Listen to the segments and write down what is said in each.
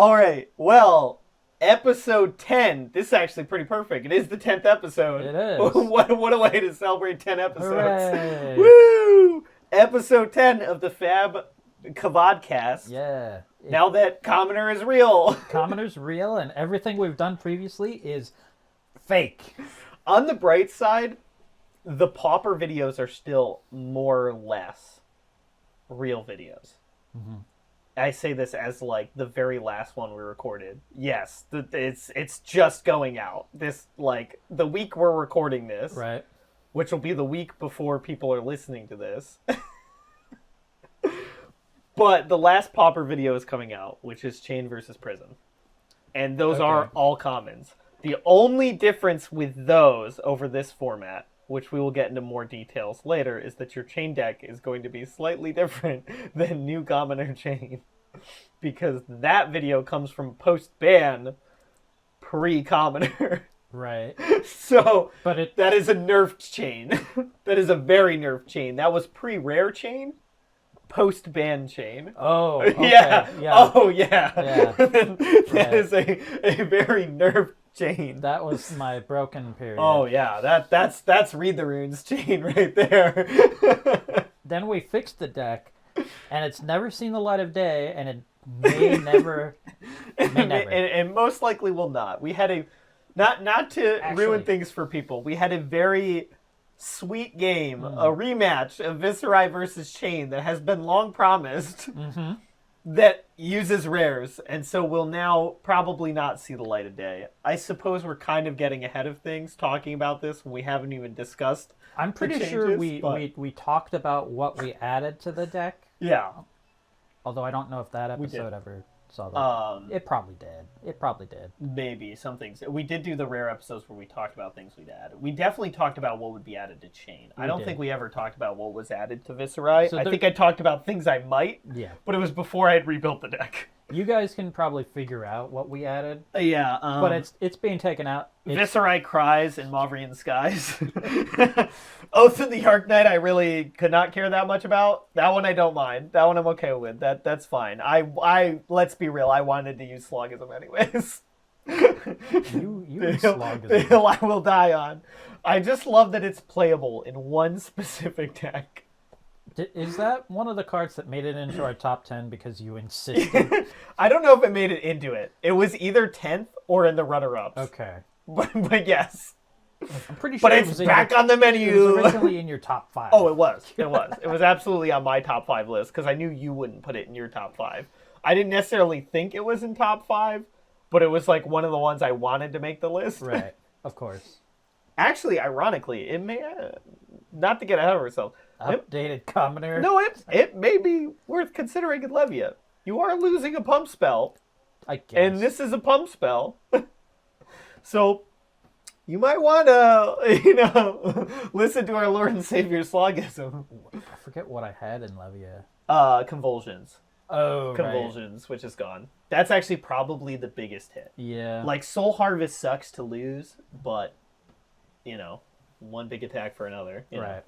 All right. Well, episode 10. This is actually pretty perfect. It is the 10th episode. It is. What a way to celebrate 10 episodes. Hooray. Woo! Episode 10 of the fabtcg Vodcast. Yeah. Now that Commoner is real. Commoner's real, and everything we've done previously is fake. On the bright side, the Pauper videos are still more or less real videos. Mm-hmm. I say this as like the very last one we recorded. Yes, it's just going out. This like the week we're recording this, Right. which will be the week before people are listening to this. But the last Pauper video is coming out, which is Chain versus Prison. And those are all commons. The only difference with those over this format, which we will get into more details later, is that your chain deck is going to be slightly different than New Commoner Chain. Because that video comes from post-ban, pre-Commoner. Right. So, But that is a nerfed chain. That is a very nerfed chain. That was pre-rare chain, post-ban chain. Oh, okay. Yeah. Yeah. Oh, yeah. Yeah. That is a very nerfed chain. That was my broken period. Oh, yeah. That's Read the Runes chain right there. Then we fixed the deck, and it's never seen the light of day, and it may never... And most likely will not. We had a... Not to ruin things for people. We had a very sweet game, a rematch of Viserai versus Chain that has been long promised, that uses rares, and so will now probably not see the light of day. I suppose we're kind of getting ahead of things talking about this when we haven't even discussed. I'm pretty sure we talked about what we added to the deck. Yeah. Although I don't know if that episode ever saw that. It probably did. Maybe some things. We did do the rare episodes where we talked about things we'd add. We definitely talked about what would be added to Chain. I don't think we ever talked about what was added to Viserai. So I think I talked about things I might. Yeah. But it was before I had rebuilt the deck. You guys can probably figure out what we added. Yeah. But it's being taken out. Viserai Cries and Mauvrian Skies. Oath of the Arknight I really could not care that much about. That one I don't mind. That one I'm okay with. That's fine. I let's be real, I wanted to use Slogism anyways. You Slogism. The hill I will die on. I just love that it's playable in one specific deck. Is that one of the cards that made it into our top 10 because you insisted? I don't know if it made it into it. It was either 10th or in the runner-ups. Okay. But yes. I'm pretty sure it's back on the menu. It was originally in your top 5. Oh, it was. It was. It was absolutely on my top 5 list because I knew you wouldn't put it in your top 5. I didn't necessarily think it was in top 5, but it was like one of the ones I wanted to make the list. Right. Of course. Actually, ironically, it may... not to get ahead of ourselves. Updated Commoner. No, it may be worth considering in Levia. You are losing a pump spell. I guess. And this is a pump spell. So, you might want to, listen to our Lord and Savior Slogism. I forget what I had in Levia. Convulsions. Oh, Convulsions, which is gone. That's actually probably the biggest hit. Yeah. Like, Soul Harvest sucks to lose, but, one big attack for another. Right.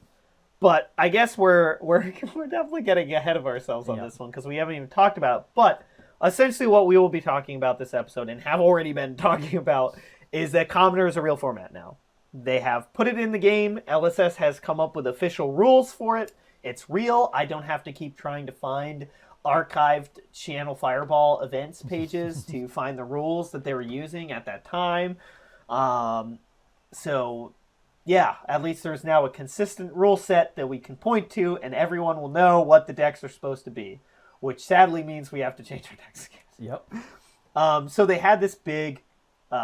But I guess we're definitely getting ahead of ourselves on this one because we haven't even talked about it. But essentially what we will be talking about this episode and have already been talking about is that Commoner is a real format now. They have put it in the game. LSS has come up with official rules for it. It's real. I don't have to keep trying to find archived Channel Fireball events pages to find the rules that they were using at that time. So... yeah, at least there's now a consistent rule set that we can point to, and everyone will know what the decks are supposed to be, which sadly means we have to change our decks again. Yep. So they had this big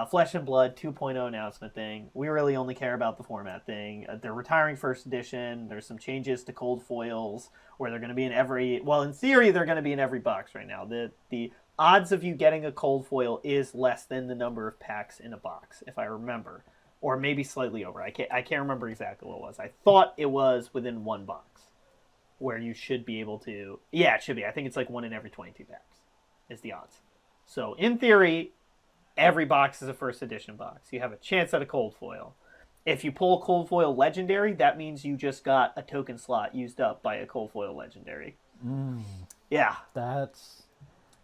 Flesh and Blood 2.0 announcement thing. We really only care about the format thing. They're retiring first edition. There's some changes to cold foils, where they're going to be in every... well, in theory, they're going to be in every box right now. The odds of you getting a cold foil is less than the number of packs in a box, if I remember. Or maybe slightly over. I can't remember exactly what it was. I thought it was within one box where you should be able to... yeah, it should be. I think it's like 1 in every 22 packs is the odds. So in theory, every box is a first edition box. You have a chance at a cold foil. If you pull a cold foil legendary, that means you just got a token slot used up by a cold foil legendary. Yeah. That's...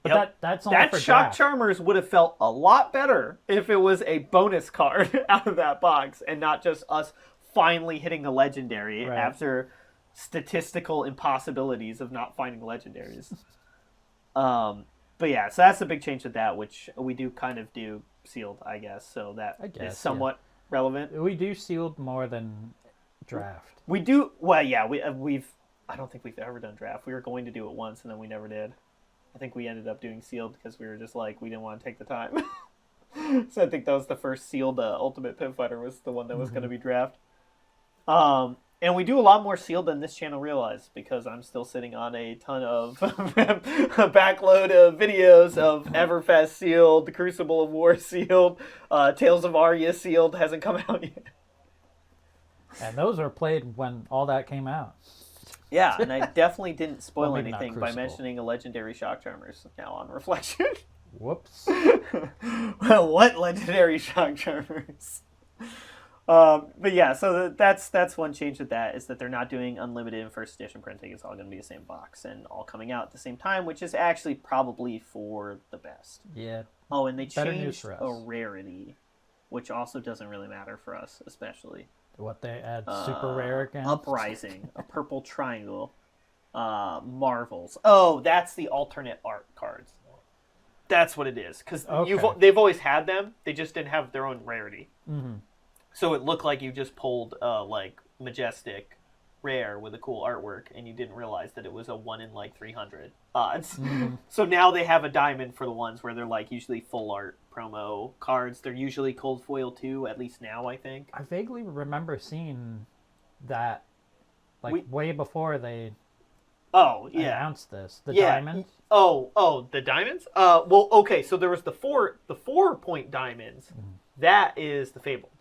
But that's only that for Shock draft. Charmers would have felt a lot better if it was a bonus card out of that box and not just us finally hitting a legendary Right. after statistical impossibilities of not finding legendaries. But yeah, so that's the big change with that, which we do kind of do sealed, I guess. So that is somewhat relevant. We do sealed more than draft. We do. Well, yeah, we've. I don't think we've ever done draft. We were going to do it once, and then we never did. I think we ended up doing sealed because we were just like, we didn't want to take the time. So I think that was the first sealed Ultimate Pit Fighter was the one that was going to be draft. And we do a lot more sealed than this channel realized because I'm still sitting on a ton of a backload of videos of Everfest sealed, the Crucible of War sealed, Tales of Arya sealed, hasn't come out yet. And those were played when all that came out. Yeah, and I definitely didn't spoil Well, maybe not anything by Crucible. mentioning a legendary Shock Charmers now on reflection. Whoops. Well, what legendary Shock Charmers? But yeah, so that's one change with that is that they're not doing unlimited in first edition printing. It's all going to be the same box and all coming out at the same time, which is actually probably for the best. Yeah. Oh, and they Better news changed for us. a rarity, which also doesn't really matter for us, especially. What they add super rare again? Uprising, a purple triangle, Marvels. Oh, that's the alternate art cards. That's what it is, because they've always had them. They just didn't have their own rarity. Mm-hmm. So it looked like you just pulled like Majestic rare with a cool artwork, and you didn't realize that it was a 1 in like 300 odds. Mm-hmm. So now they have a diamond for the ones where they're like usually full art promo cards. They're usually cold foil too, at least now I think. I vaguely remember seeing that, like way before they announced this. The diamonds. Oh, the diamonds. Well, okay. So there was the 4-point diamonds. Mm-hmm. That is the Fabled.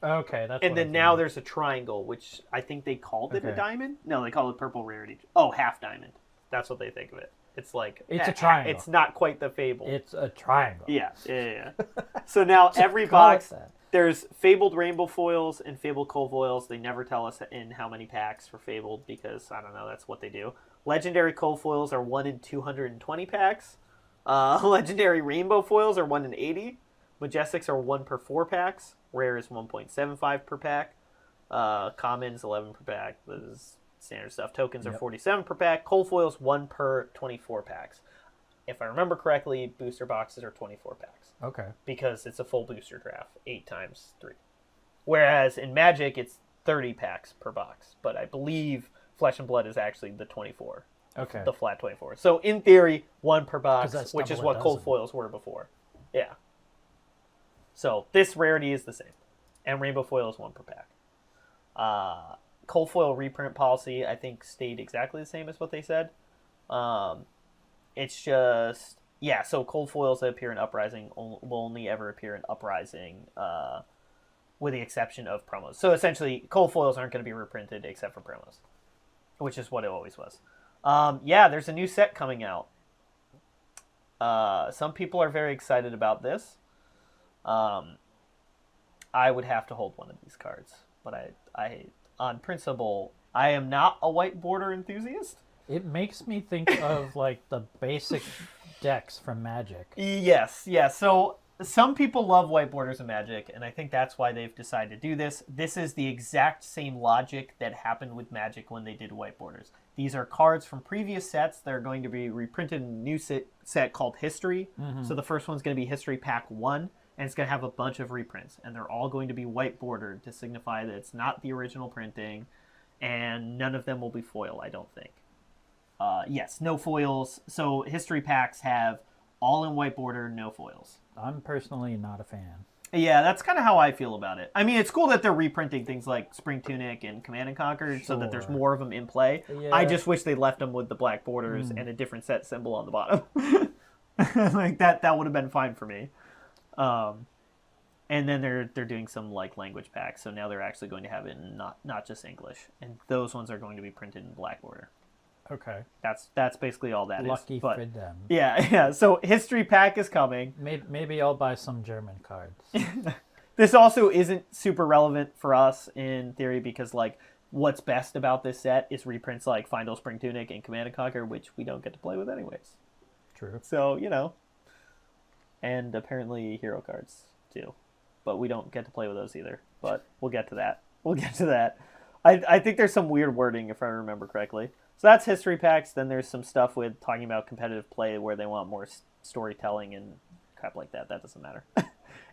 Okay, that's. And then now there's a triangle, which I think they called it a diamond. No, they call it purple rarity. Oh, half diamond. That's what they think of it. It's like it's a triangle. It's not quite the Fable. It's a triangle. Yeah. So now every box, there's Fabled rainbow foils and Fabled cold foils. They never tell us in how many packs for Fabled because I don't know. That's what they do. Legendary cold foils are 1 in 220 packs. Legendary rainbow foils are 1 in 80. Majestics are 1 per 4 packs. Rare is 1.75 per pack. Commons 11 per pack. This is standard stuff. Tokens are 47 per pack. Cold foils 1 per 24 packs. If I remember correctly, booster boxes are 24 packs. Okay. Because it's a full booster draft, 8 times 3. Whereas in Magic, it's 30 packs per box. But I believe Flesh and Blood is actually the 24. Okay. The flat 24. So in theory, 1 per box, which is what cold dozen. foils were before. Yeah. So this rarity is the same. And rainbow foil is 1 per pack. Cold foil reprint policy, I think, stayed exactly the same as what they said. It's just... Yeah, so cold foils that appear in Uprising will only ever appear in Uprising with the exception of promos. So essentially, cold foils aren't going to be reprinted except for promos, which is what it always was. Yeah, there's a new set coming out. Some people are very excited about this. I would have to hold one of these cards, but I on principle, I am not a white border enthusiast. It makes me think of like the basic decks from Magic. Yes. So some people love white borders in Magic, and I think that's why they've decided to do this. This is the exact same logic that happened with Magic when they did white borders. These are cards from previous sets that are going to be reprinted in a new set called History. Mm-hmm. So the first one's going to be History Pack 1, and it's going to have a bunch of reprints. And they're all going to be white bordered to signify that it's not the original printing, and none of them will be foil, I don't think. Yes, no foils. So History Packs have all in white border, no foils. I'm personally not a fan. Yeah, that's kind of how I feel about it. I mean, it's cool that they're reprinting things like Spring Tunic and Command and Conquer so that there's more of them in play. Yeah. I just wish they left them with the black borders and a different set symbol on the bottom. Like that would have been fine for me. And then they're doing some like language packs, so now they're actually going to have it in not just English, and those ones are going to be printed in black border. Okay. That's basically all that Lucky is. Lucky for them. Yeah. So History Pack is coming. Maybe I'll buy some German cards. This also isn't super relevant for us in theory because like what's best about this set is reprints like Findle Spring Tunic and Command and Conquer, which we don't get to play with anyways. True. So, and apparently hero cards too. But we don't get to play with those either. But we'll get to that. I think there's some weird wording, if I remember correctly. So that's history packs. Then there's some stuff with talking about competitive play where they want more storytelling and crap like that. That doesn't matter.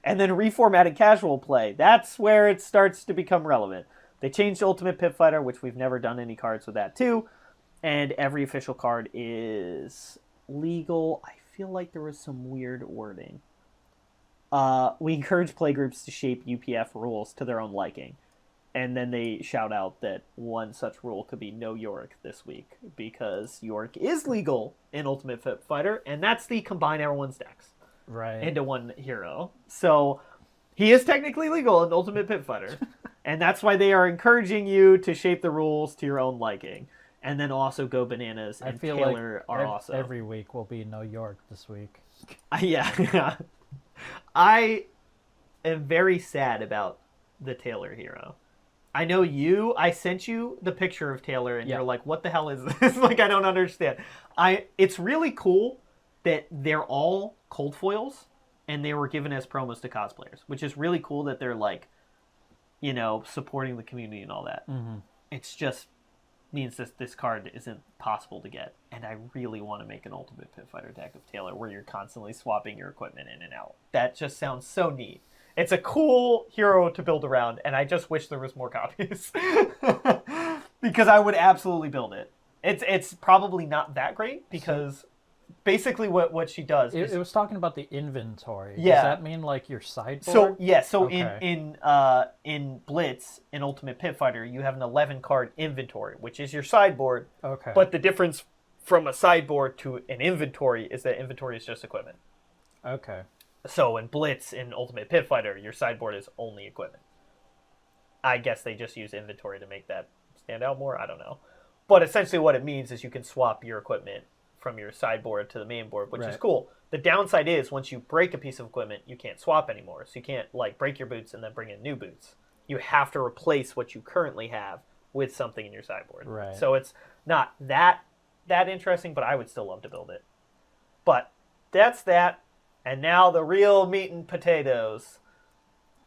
And then reformatted casual play. That's where it starts to become relevant. They changed Ultimate Pit Fighter, which we've never done any cards with that too. And every official card is legal. I feel like there was some weird wording. We encourage playgroups to shape UPF rules to their own liking. And then they shout out that one such rule could be no Yorick this week, because Yorick is legal in Ultimate Pit Fighter, and that's the combine everyone's decks into one hero. So he is technically legal in Ultimate Pit Fighter, and that's why they are encouraging you to shape the rules to your own liking. And then also go bananas and Taylor are also. Every week will be no York this week. Yeah. I am very sad about the Taylor hero. I know I sent you the picture of Taylor, and you're like, what the hell is this? Like, I don't understand. It's really cool that they're all cold foils, and they were given as promos to cosplayers, which is really cool that they're, like, supporting the community and all that. Mm-hmm. It's just means this card isn't possible to get, and I really want to make an Ultimate Pit Fighter deck of Taylor where you're constantly swapping your equipment in and out. That just sounds so neat. It's a cool hero to build around, and I just wish there was more copies. Because I would absolutely build it. It's probably not that great, because basically what she does is... It was talking about the inventory. Yeah. Does that mean, like, your sideboard? In Blitz, in Ultimate Pit Fighter, you have an 11-card inventory, which is your sideboard. Okay. But the difference from a sideboard to an inventory is that inventory is just equipment. Okay. So in Blitz, in Ultimate Pit Fighter, your sideboard is only equipment. I guess they just use inventory to make that stand out more. I don't know. But essentially what it means is you can swap your equipment from your sideboard to the main board, which is cool. The downside is once you break a piece of equipment, you can't swap anymore. So you can't break your boots and then bring in new boots. You have to replace what you currently have with something in your sideboard. Right. So it's not that interesting, but I would still love to build it. But that's that. And now the real meat and potatoes.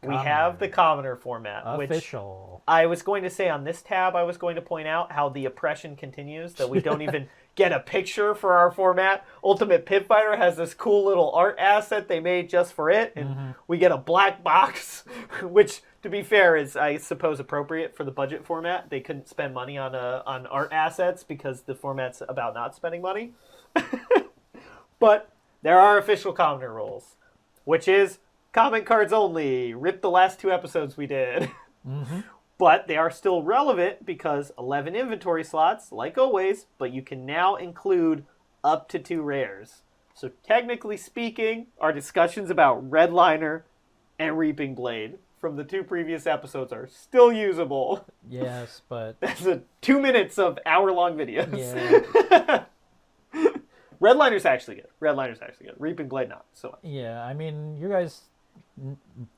We have the Commoner format. Official. Which I was going to say on this tab, I was going to point out how the oppression continues, that we don't even get a picture for our format. Ultimate Pit Fighter has this cool little art asset they made just for it, and we get a black box, which, to be fair, is, I suppose, appropriate for the budget format. They couldn't spend money on art assets because the format's about not spending money. But there are official Commoner rules, which is comment cards only. Rip the last 2 episodes we did. But they are still relevant because 11 inventory slots, like always, but you can now include up to 2 rares. So technically speaking, our discussions about Redliner and Reaping Blade from the 2 previous episodes are still usable. Yes, but... That's 2 minutes of hour-long videos. Yeah. Redliner's actually good. Reaping Blade not so much. Yeah, I mean, you guys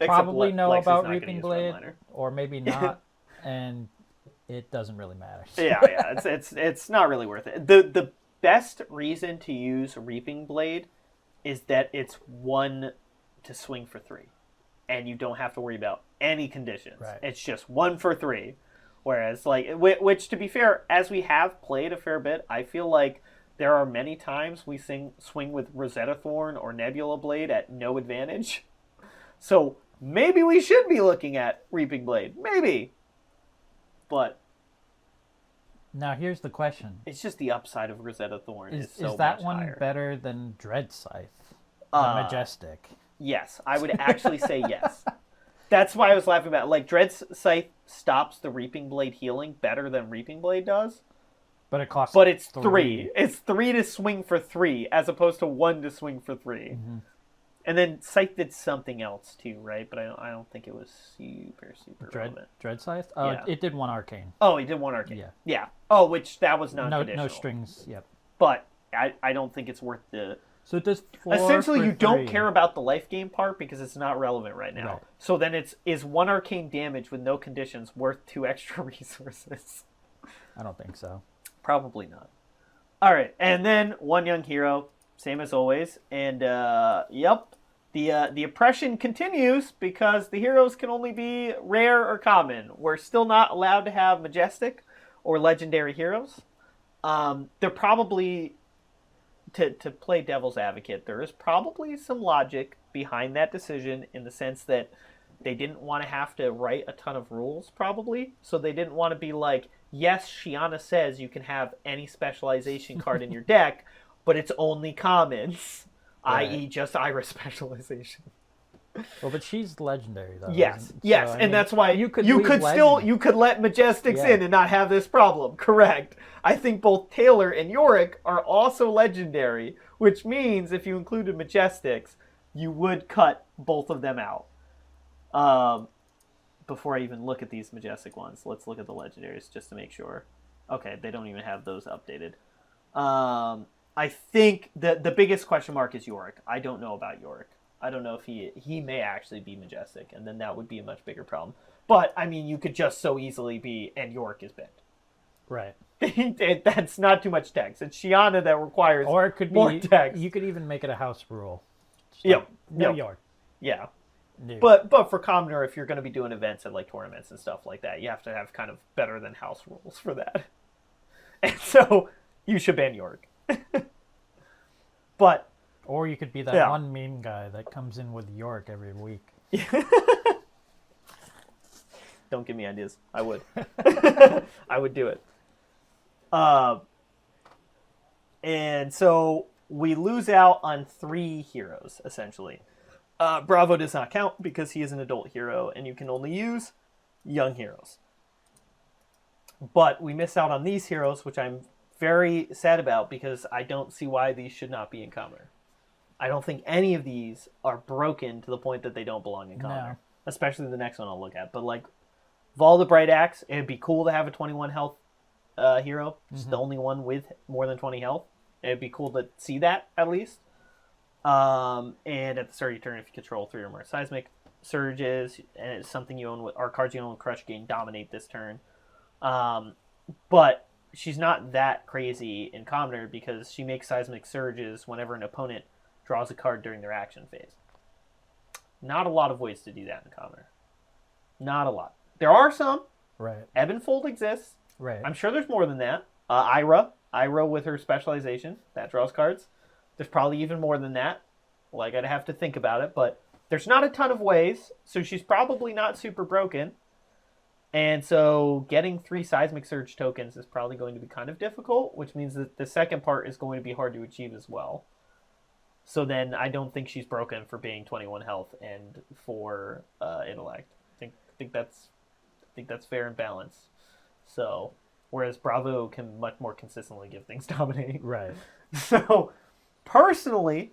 probably know Lex about Reaping Blade, or maybe not, and it doesn't really matter. Yeah, it's not really worth it. The best reason to use Reaping Blade is that it's 1 to swing for 3, and you don't have to worry about any conditions. Right. It's just 1 for 3. Whereas, which to be fair, as we have played a fair bit, I feel like there are many times we swing with Rosetta Thorn or Nebula Blade at no advantage. So maybe we should be looking at Reaping Blade. Maybe. But now here's the question. It's just the upside of Rosetta Thorn is so Is that much one higher. Better than Dread Scythe? The Majestic? Yes. I would actually say yes. That's why I was laughing about it. Like, Dread Scythe stops the Reaping Blade healing better than Reaping Blade does. But it costs But it's 3. It's 3 to swing for 3, as opposed to 1 to swing for 3. Mm-hmm. And then Scythe did something else too, right? But I don't think it was super relevant. Dread Scythe? Yeah. It did 1 arcane. Oh, it did 1 arcane. Yeah. Yeah. Oh, which that was non-conditional. No strings, yep. But I don't think it's worth the... So it does 4 Essentially, for you 3. don't care about the life gain part because it's not relevant right now. Right. So then is 1 arcane damage with no conditions worth 2 extra resources? I don't think so. Probably not. All right, and then 1 young hero. same as always. And yep, the oppression continues because the heroes can only be rare or common. We're still not allowed to have majestic or legendary heroes. They're probably, to play devil's advocate, there is probably some logic behind that decision in the sense that they didn't want to have to write a ton of rules, probably. So they didn't want to be like, yes, Shiana says you can have any specialization card in your deck, but it's only commons, right. i.e. just Iris specialization. Well, but she's legendary, though. Yes, yes, so, and that's why you could let Majestics in and not have this problem. Correct. I think both Taylor and Yorick are also legendary, which means if you included Majestics, you would cut both of them out. Before I even look at these Majestic ones, let's look at the legendaries just to make sure. Okay, they don't even have those updated. I think the biggest question mark is Yorick. I don't know about Yorick. I don't know if he may actually be Majestic, and then that would be a much bigger problem. But, I mean, you could just so easily be, and Yorick is bent. Right. That's not too much text. It's Shiana that requires or it could be, more text. You could even make it a house rule. Yep. No Yorick. Yeah. No. But for Commoner, if you're going to be doing events at like tournaments and stuff like that, you have to have kind of better than house rules for that. And so, you should ban Yorick. But... Or you could be that one meme guy that comes in with Yorick every week. Don't give me ideas. I would. I would do it. And so we lose out on 3 heroes, essentially. Bravo does not count because he is an adult hero, and you can only use young heroes. But we miss out on these heroes, which I'm very sad about because I don't see why these should not be in Commoner. I don't think any of these are broken to the point that they don't belong in Commoner. No. Especially the next one I'll look at. But like Vol the Bright Axe, it'd be cool to have a 21 health hero. Just the only one with more than 20 health. It'd be cool to see that at least. And at the start of your turn, if you control 3 or more seismic surges, and it's something you own with, or cards you own with Crush gain dominate this turn. But she's not that crazy in Commoner because she makes seismic surges whenever an opponent draws a card during their action phase. Not a lot of ways to do that in Commoner. Not a lot. There are some. Right. Ebb and Fold exists. Right. I'm sure there's more than that. Ira with her specialization, that draws cards. There's probably even more than that. Like, I'd have to think about it, but there's not a ton of ways, so she's probably not super broken. And so getting 3 Seismic Surge tokens is probably going to be kind of difficult, which means that the second part is going to be hard to achieve as well. So then I don't think she's broken for being 21 health and for intellect. I think that's fair and balanced. So whereas Bravo can much more consistently give things dominate. Right. So personally,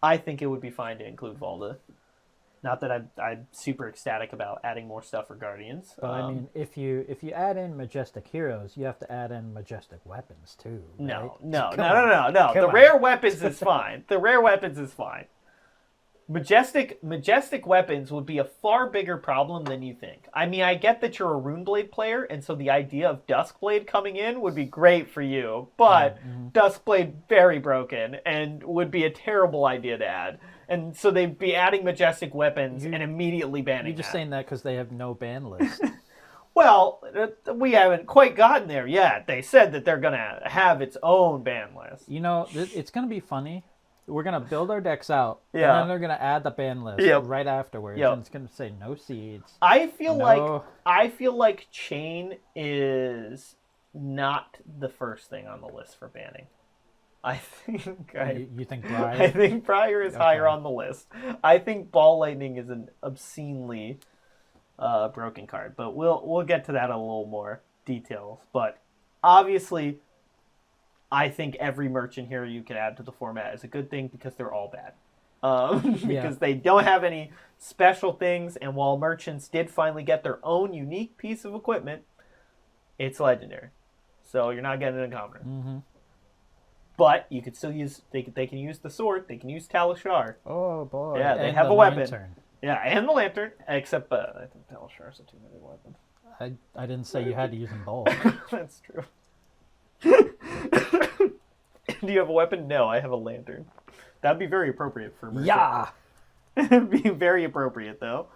I think it would be fine to include Volda. Not that I'm super ecstatic about adding more stuff for Guardians. But I mean, if you add in Majestic heroes, you have to add in Majestic weapons too. Right? No. The rare weapons is fine. The rare weapons is fine. Majestic weapons would be a far bigger problem than you think. I mean, I get that you're a Runeblade player, and so the idea of Duskblade coming in would be great for you, but Duskblade very broken and would be a terrible idea to add. And so they'd be adding Majestic weapons and immediately banning You're just saying that because they have no ban list. Well, we haven't quite gotten there yet. They said that they're going to have its own ban list. You know, it's going to be funny. We're going to build our decks out, and then they're going to add the ban list right afterwards, and it's going to say no seeds. I feel like Chain is not the first thing on the list for banning. I think you think Briar? I think Briar is higher on the list. I think Ball Lightning is an obscenely broken card, but we'll get to that in a little more details. But obviously, I think every merchant hero you can add to the format is a good thing because they're all bad. Because they don't have any special things, and while merchants did finally get their own unique piece of equipment, it's legendary. So you're not getting it in Commoner. Mm-hmm. But you could still use, they can use the sword, they can use Talishar. Oh boy. Yeah, they have a weapon. Yeah, and the lantern, except I think Talishar's a too-many weapon. I didn't say you had to use them both. That's true. Do you have a weapon? No, I have a lantern. That'd be very appropriate for merchant. Yeah. It'd be very appropriate, though.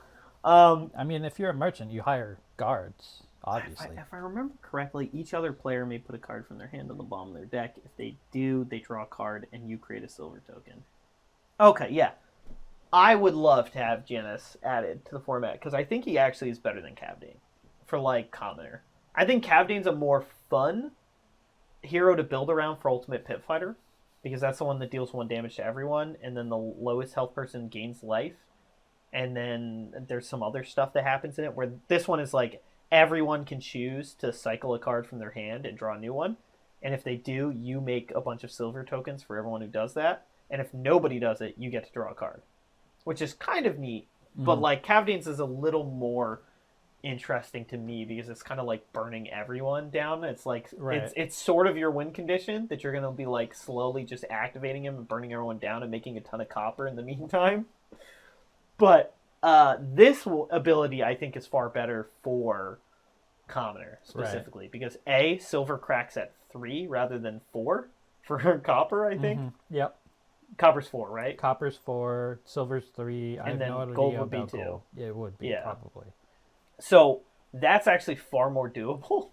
I mean, if you're a merchant, you hire guards, obviously. If I remember correctly, each other player may put a card from their hand on the bottom of their deck. If they do, they draw a card, and you create a silver token. Okay, yeah. I would love to have Janus added to the format, because I think he actually is better than Cavdane for, like, Commoner. I think Cavdane's a more fun hero to build around for Ultimate Pit Fighter, because that's the one that deals 1 damage to everyone, and then the lowest health person gains life. And then there's some other stuff that happens in it, where this one is like everyone can choose to cycle a card from their hand and draw a new one. And if they do, you make a bunch of silver tokens for everyone who does that. And if nobody does it, you get to draw a card, which is kind of neat. Mm-hmm. But like Cavdane's is a little more interesting to me because it's kind of like burning everyone down. It's like it's sort of your win condition that you're going to be like slowly just activating him and burning everyone down and making a ton of copper in the meantime. But this ability, I think, is far better for Commoner, specifically. Because, A, silver cracks at 3 rather than 4 for copper, I think. Mm-hmm. Yep. Copper's 4, right? Copper's 4, silver's 3. And then gold would be 2. Gold. It would be, probably. So, that's actually far more doable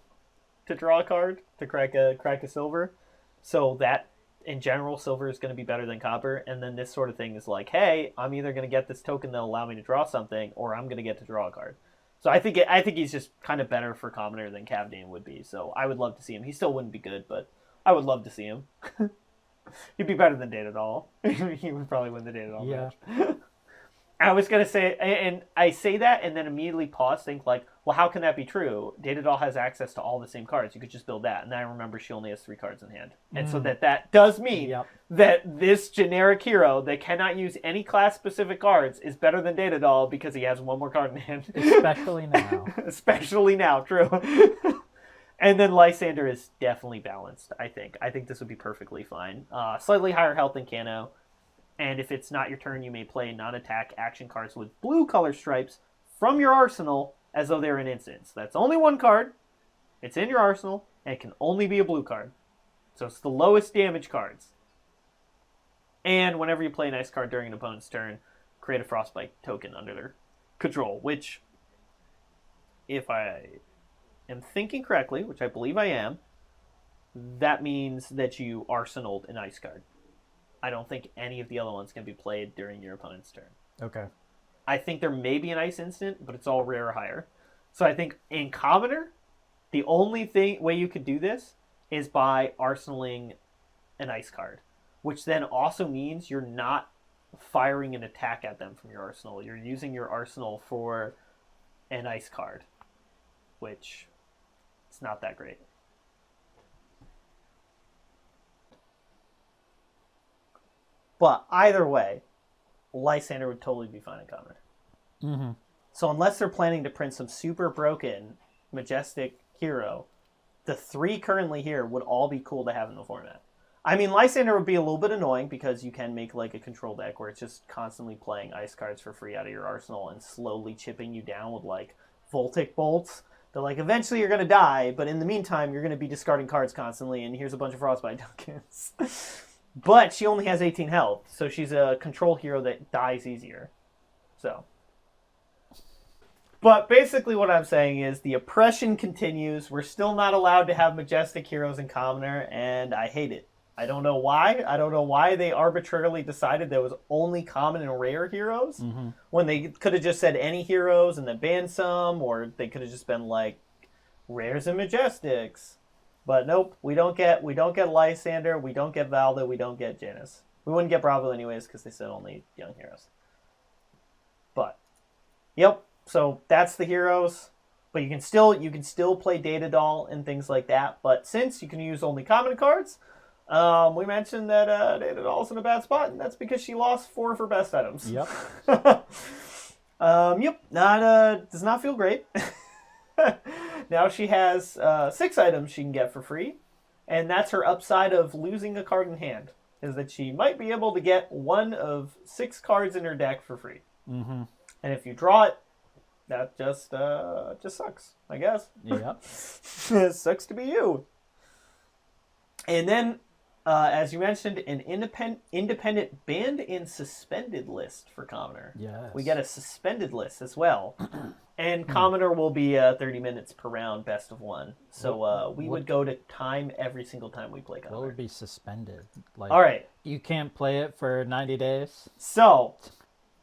to draw a card, to crack a silver. So, that... in general, silver is going to be better than copper, and then this sort of thing is like, hey, I'm either going to get this token that'll allow me to draw something, or I'm going to get to draw a card. So I think he's just kind of better for Commoner than Cavdane would be. So I would love to see him. He still wouldn't be good, but I would love to see him. He'd be better than Datadol. He would probably win the Datadol match. I was going to say, and I say that and then immediately pause, think like, well, how can that be true? Datadol has access to all the same cards. You could just build that. And then I remember she only has 3 cards in hand. And so that does mean that this generic hero that cannot use any class-specific cards is better than Datadol because he has 1 more card in hand. Especially now. Especially now, true. And then Lysander is definitely balanced, I think. I think this would be perfectly fine. Slightly higher health than Cano. And if it's not your turn, you may play non-attack action cards with blue color stripes from your arsenal as though they're an instant. So that's only 1 card. It's in your arsenal, and it can only be a blue card. So it's the lowest damage cards. And whenever you play an ice card during an opponent's turn, create a Frostbite token under their control, which, if I am thinking correctly, which I believe I am, that means that you arsenaled an ice card. I don't think any of the other ones can be played during your opponent's turn. Okay. I think there may be an ice instant, but it's all rare or higher. So I think in Commoner, the only way you could do this is by arsenaling an ice card, which then also means you're not firing an attack at them from your arsenal. You're using your arsenal for an ice card, which is not that great. But either way, Lysander would totally be fine in Commoner. Mm-hmm. So unless they're planning to print some super broken, majestic hero, the 3 currently here would all be cool to have in the format. I mean, Lysander would be a little bit annoying because you can make like a control deck where it's just constantly playing ice cards for free out of your arsenal and slowly chipping you down with like Voltic bolts. That like eventually you're going to die, but in the meantime you're going to be discarding cards constantly, and here's a bunch of Frostbite tokens. But she only has 18 health, so she's a control hero that dies easier. So. But basically what I'm saying is the oppression continues. We're still not allowed to have majestic heroes in Commoner, and I hate it. I don't know why. I don't know why they arbitrarily decided there was only common and rare heroes, when they could have just said any heroes and then banned some, or they could have just been like rares and majestics. But nope, we don't get Lysander, we don't get Valda, we don't get Janus. We wouldn't get Bravo anyways because they said only young heroes. But, yep, so that's the heroes. But you can still play Datadol and things like that. But since you can use only common cards, we mentioned that Datadol's in a bad spot, and that's because she lost 4 of her best items. Yep. Does not feel great. Now she has 6 items she can get for free, and that's her upside of losing a card in hand, is that she might be able to get 1 of 6 cards in her deck for free. Mm-hmm. And if you draw it, that just sucks, I guess. Yep. It sucks to be you. And then as you mentioned, an independent banned and suspended list for Commoner. Yes. We get a suspended list as well. And Commoner will be 30 minutes per round, best of one. So we would go to time every single time we play Commoner. What would be suspended? Like, all right. You can't play it for 90 days? So,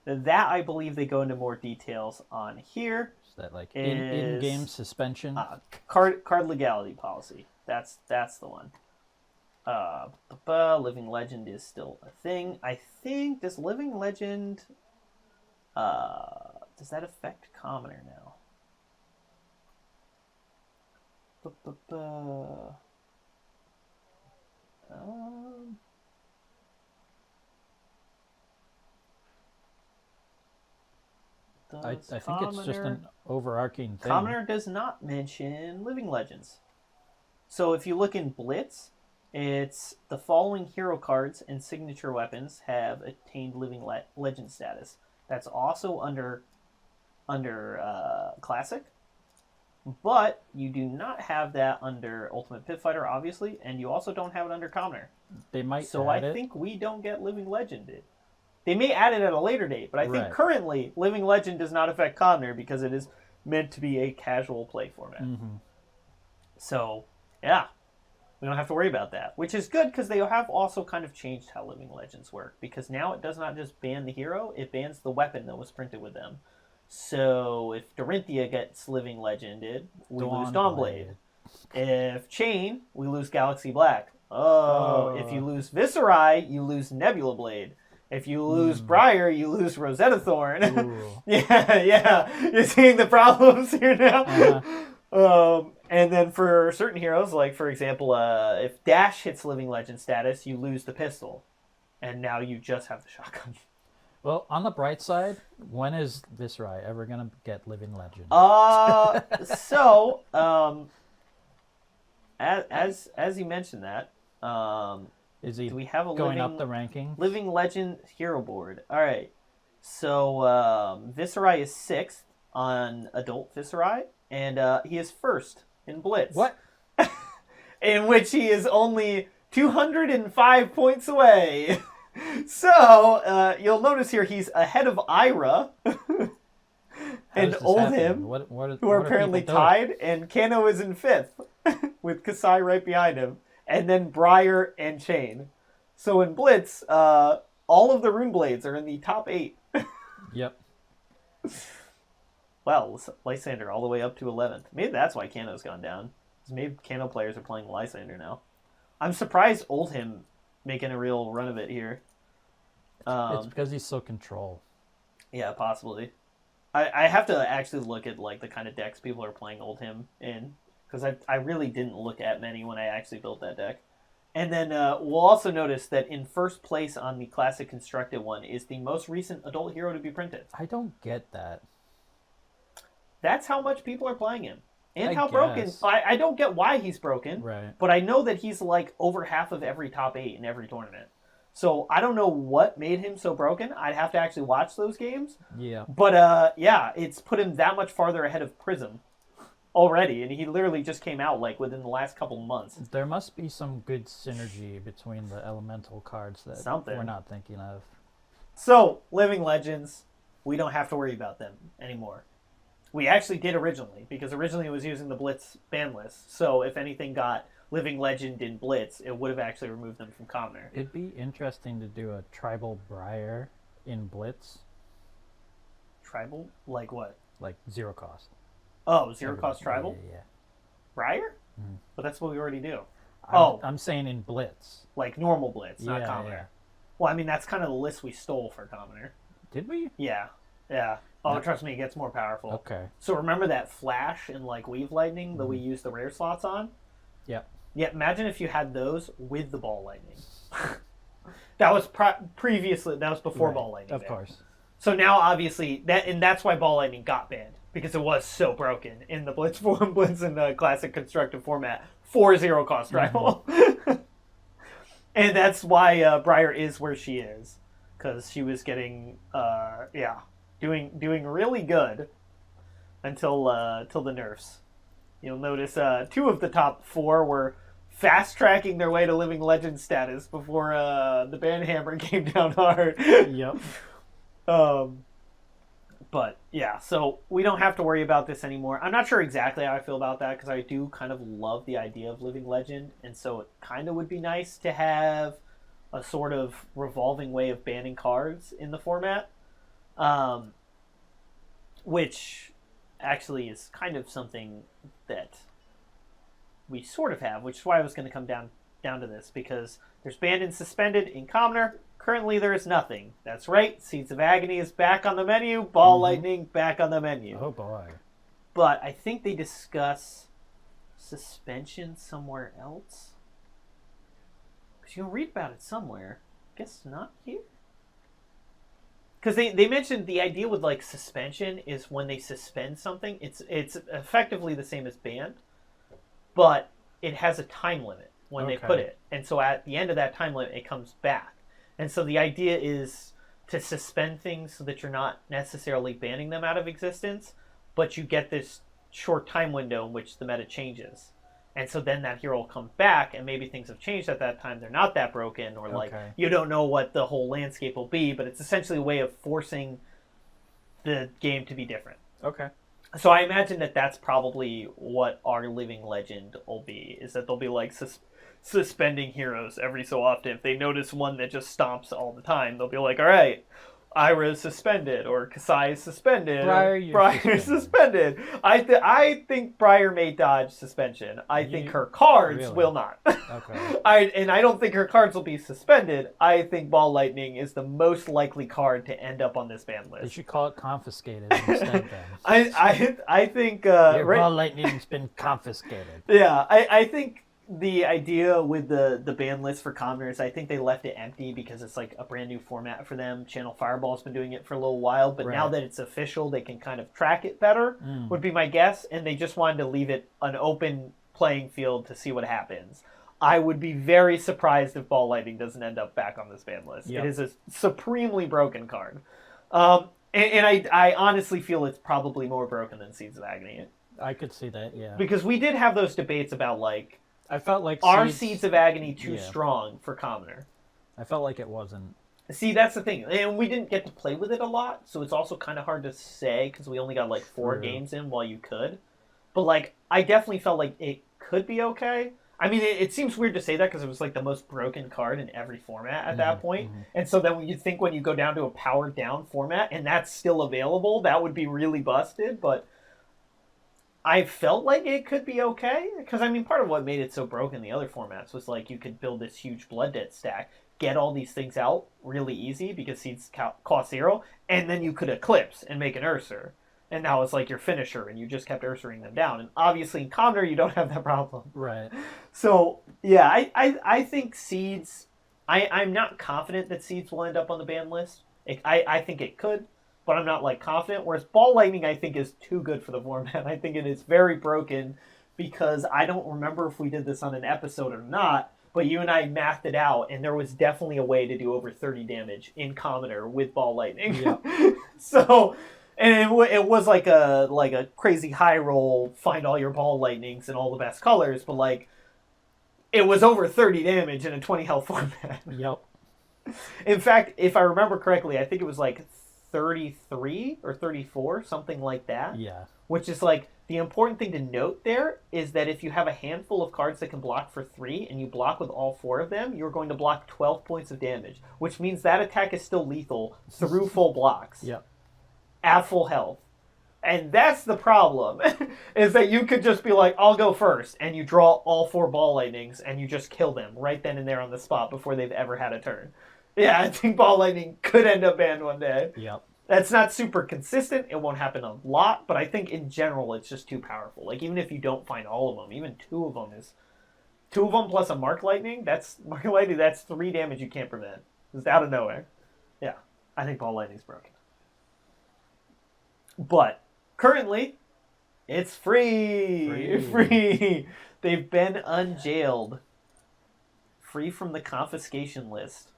that I believe they go into more details on here. Is that like in-game suspension? Card legality policy. That's the one. Living Legend is still a thing. I think, does Living Legend... does that affect Commoner now? I think it's just an overarching thing. Commoner does not mention Living Legends. So if you look in Blitz, it's the following hero cards and signature weapons have attained Living Legend status. That's also under Classic, but you do not have that under Ultimate Pit Fighter, obviously, and you also don't have it under Commoner. They might. So I think we don't get Living Legend. They may add it at a later date, but I think currently Living Legend does not affect Commoner because it is meant to be a casual play format. Mm-hmm. So yeah, we don't have to worry about that, which is good because they have also kind of changed how Living Legends work, because now it does not just ban the hero, it bans the weapon that was printed with them. So if Dorinthia gets Living Legended, we lose Dawnblade. If Chain, we lose Galaxy Black. If you lose Viserai, you lose Nebula Blade. If you lose Briar, you lose Rosetta Thorn. yeah. You're seeing the problems here now. And then for certain heroes, like for example, if Dash hits Living Legend status, you lose the pistol. And now you just have the shotgun. Well, on the bright side, when is Viserai ever going to get Living Legend? As you mentioned that, is he do we have a going up the ranking? Living Legend hero board. All right. So Viserai is 6th on Adult Viserai, and he is 1st in Blitz. What? In which he is only 205 points away. So you'll notice here he's ahead of Ira and Oldhim, who are apparently tied, and Kano is in 5th with Kasai right behind him, and then Briar and Chain. So in Blitz, all of the Rune Blades are in the top 8. Yep. Wow, Lysander all the way up to 11th. Maybe that's why Kano's gone down. Maybe Kano players are playing Lysander now. I'm surprised Oldhim making a real run of it here. It's because he's so control. Yeah, possibly. I have to actually look at like the kind of decks people are playing Oldhim in, because I really didn't look at many when I actually built that deck. And then we'll also notice that in first place on the Classic Constructed one is the most recent adult hero to be printed. I don't get that. That's how much people are playing him. And how broken. I don't get why he's broken. Right. But I know that he's like over half of every top 8 in every tournament. So I don't know what made him so broken. I'd have to actually watch those games. Yeah. But yeah, it's put him that much farther ahead of Prism already. And he literally just came out like within the last couple months. There must be some good synergy between the elemental cards that we're not thinking of. So, Living Legends, we don't have to worry about them anymore. We actually did originally, because originally it was using the Blitz ban list. So if anything got Living Legend in Blitz, it would have actually removed them from Commoner. It'd be interesting to do a Tribal Briar in Blitz. Tribal? Like what? Like 0 cost. Oh, 0 cost Tribal? Yeah. Briar? Mm-hmm. But that's what we already do. I'm saying in Blitz. Like normal Blitz, not Commoner. Yeah. Well, I mean, that's kind of the list we stole for Commoner. Did we? Yeah. Oh, trust me, it gets more powerful. Okay. So remember that Flash and like Weave Lightning that we used the rare slots on? Yep. Yeah, imagine if you had those with the Ball Lightning. That was previously, that was before Ball Lightning. Of course. So now, obviously, that's why Ball Lightning got banned, because it was so broken in the Blitz form, Blitz in the Classic Constructed format for 0 cost rival. And that's why Briar is where she is, because she was getting, doing really good until the nerfs. You'll notice 2 of the top 4 were fast-tracking their way to Living Legend status before the banhammer came down hard. Yep. But, yeah, so we don't have to worry about this anymore. I'm not sure exactly how I feel about that, because I do kind of love the idea of Living Legend, and so it kind of would be nice to have a sort of revolving way of banning cards in the format, which actually is kind of something that we sort of have, which is why I was going to come down to this, because there's banned and suspended in Commoner. Currently, there is nothing. That's right. Seeds of Agony is back on the menu. Ball Lightning back on the menu. Oh, boy. But I think they discuss suspension somewhere else. Because you can read about it somewhere. Guess not here. Because they mentioned the idea with like suspension is when they suspend something, it's effectively the same as banned, but it has a time limit when they put it. And so at the end of that time limit, it comes back. And so the idea is to suspend things so that you're not necessarily banning them out of existence, but you get this short time window in which the meta changes. And so then that hero will come back, and maybe things have changed at that time. They're not that broken, or like you don't know what the whole landscape will be, but it's essentially a way of forcing the game to be different. Okay. So I imagine that that's probably what our Living Legend will be, is that they'll be like suspending heroes every so often. If they notice one that just stomps all the time, they'll be like, all right, Ira is suspended, or Kasai is suspended, Briar is suspended. I think Briar may dodge suspension. I think her cards will not. Okay. I don't think her cards will be suspended. I think Ball Lightning is the most likely card to end up on this ban list. They should call it confiscated instead then. I think... Your Ball Lightning's been confiscated. Yeah, I think the idea with the ban list for commoners, I think they left it empty because it's like a brand new format for them. Channel Fireball's been doing it for a little while, but now that it's official, they can kind of track it better, would be my guess, and they just wanted to leave it an open playing field to see what happens. I would be very surprised if Ball Lightning doesn't end up back on this ban list. Yep. It is a supremely broken card. And I honestly feel it's probably more broken than Seeds of Agony. I could see that, yeah. Because we did have those debates about, like, I felt like are Seeds of Agony too strong for Commoner? I felt like it wasn't. See, that's the thing. And we didn't get to play with it a lot, so it's also kind of hard to say because we only got like 4 games in while you could. But like, I definitely felt like it could be okay. I mean, it seems weird to say that because it was like the most broken card in every format at that point. And so then you think when you go down to a powered down format and that's still available, that would be really busted. But I felt like it could be okay, because I mean, part of what made it so broken in the other formats was like you could build this huge Blood Debt stack, get all these things out really easy because seeds cost 0, and then you could Eclipse and make an Ursur, and that was like your finisher, and you just kept Ursuring them down. And obviously in Commoner you don't have that problem. Right. So yeah, I think Seeds, I'm not confident that Seeds will end up on the ban list. I think it could, but I'm not like confident. Whereas Ball Lightning, I think, is too good for the format. I think it is very broken because I don't remember if we did this on an episode or not, but you and I mathed it out, and there was definitely a way to do over 30 damage in Commoner with Ball Lightning. Yep. So, and it was like a crazy high roll, find all your Ball Lightnings in all the best colors, but like it was over 30 damage in a 20 health format. Yep. In fact, if I remember correctly, I think it was like 33 or 34, something like that. Yeah. Which is like, the important thing to note there is that if you have a handful of cards that can block for 3 and you block with all 4 of them, you're going to block 12 points of damage, which means that attack is still lethal through full blocks. Yep. At full health. And that's the problem, is that you could just be like, I'll go first, and you draw all 4 Ball Lightnings and you just kill them right then and there on the spot before they've ever had a turn. Yeah, I think Ball Lightning could end up banned one day. Yep. That's not super consistent. It won't happen a lot, but I think in general it's just too powerful. Like, even if you don't find all of them, even 2 of them is... 2 of them plus a Mark Lightning, that's 3 damage you can't prevent. It's out of nowhere. Yeah, I think Ball Lightning's broken. But currently, it's free. They've been unjailed. Free from the confiscation list.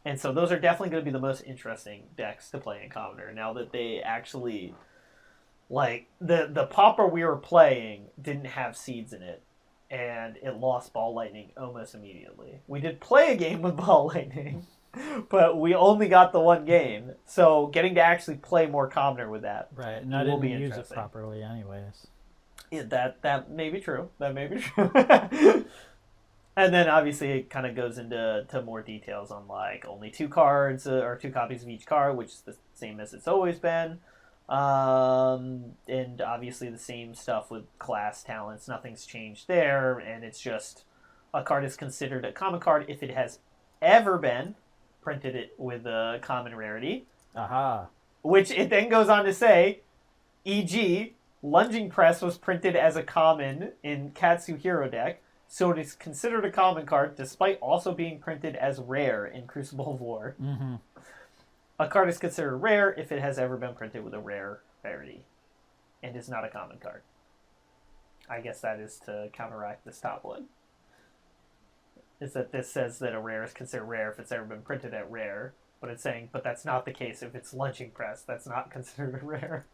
And so those are definitely going to be the most interesting decks to play in Commoner, now that they actually, like, the Pauper we were playing didn't have seeds in it. and it lost Ball Lightning almost immediately. We did play a game with Ball Lightning, but we only got the one game. So getting to actually play more Commoner with that right, and I didn't use it properly anyways. Yeah, that may be true. That may be true. And then obviously it kind of goes into more details on like only 2 cards or 2 copies of each card, which is the same as it's always been. And obviously the same stuff with class talents. Nothing's changed there, and it's just a card is considered a common card if it has ever been printed it with a common rarity. Aha. Which it then goes on to say, e.g., Lunging Press was printed as a common in Katsu Hero deck, so it is considered a common card despite also being printed as rare in Crucible of War. Mm-hmm. A card is considered rare if it has ever been printed with a rare rarity and is not a common card. I guess that is to counteract this top one. Is that this says that a rare is considered rare if it's ever been printed at rare, but it's saying, but that's not the case if it's Lunging Press. That's not considered a rare.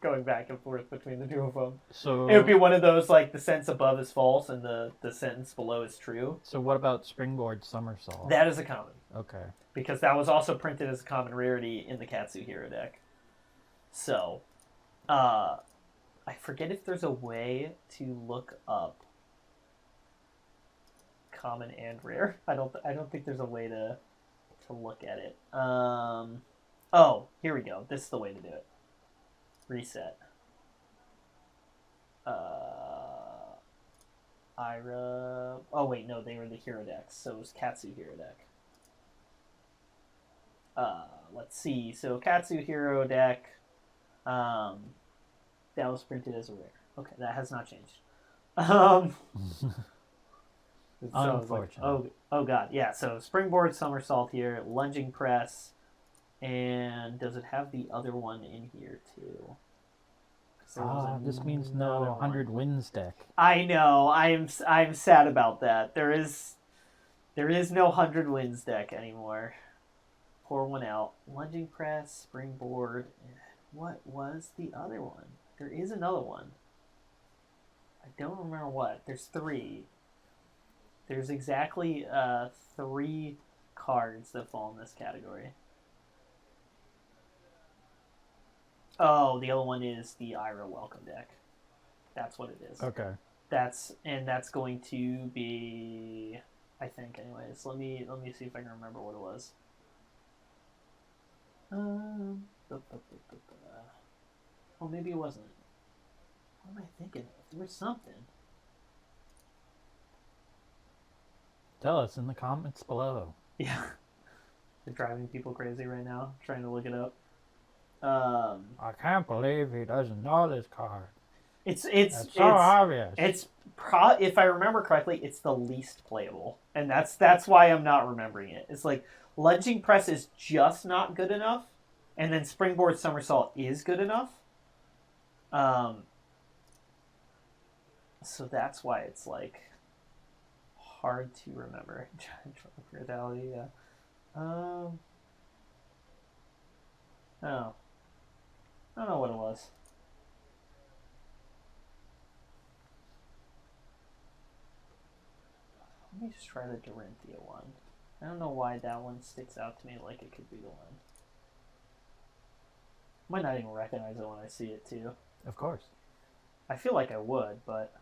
Going back and forth between the two of them. So it would be one of those like the sentence above is false and the sentence below is true. So what about Springboard Somersault? That is a common. Okay. Because that was also printed as a common rarity in the Katsu Hero deck. So, I forget if there's a way to look up common and rare. I don't think there's a way to look at it. Oh, here we go. This is the way to do it. Reset. Ira. Oh wait, no, they were the hero decks, so it was Katsu Hero deck. Let's see. So Katsu Hero deck. That was printed as a rare. Okay, that has not changed. Unfortunate. Like, oh god, yeah. So Springboard Somersault here, Lunging Press. And does it have the other one in here too? This means no 100 wins deck. I know. I'm sad about that. There is no 100 wins deck anymore. Pour one out. Lunging Press, Springboard. What was the other one? There is another one. I don't remember what. There's 3. There's exactly 3 cards that fall in this category. Oh, the other one is the Ira Welcome deck. That's what it is. Okay. That's going to be, I think, anyways. Let me see if I can remember what it was. Oh, maybe it wasn't. What am I thinking of? There was something. Tell us in the comments below. Yeah. They're driving people crazy right now, trying to look it up. I can't believe he doesn't know this card. It's so obvious. It's if I remember correctly, it's the least playable, and that's why I'm not remembering it. It's like Lunging Press is just not good enough, and then Springboard Somersault is good enough. So that's why it's like hard to remember. Brutality, yeah. Oh. I don't know what it was. Let me just try the Dorinthia one. I don't know why that one sticks out to me like it could be the one. Might not even recognize it when I see it too. Of course. I feel like I would, but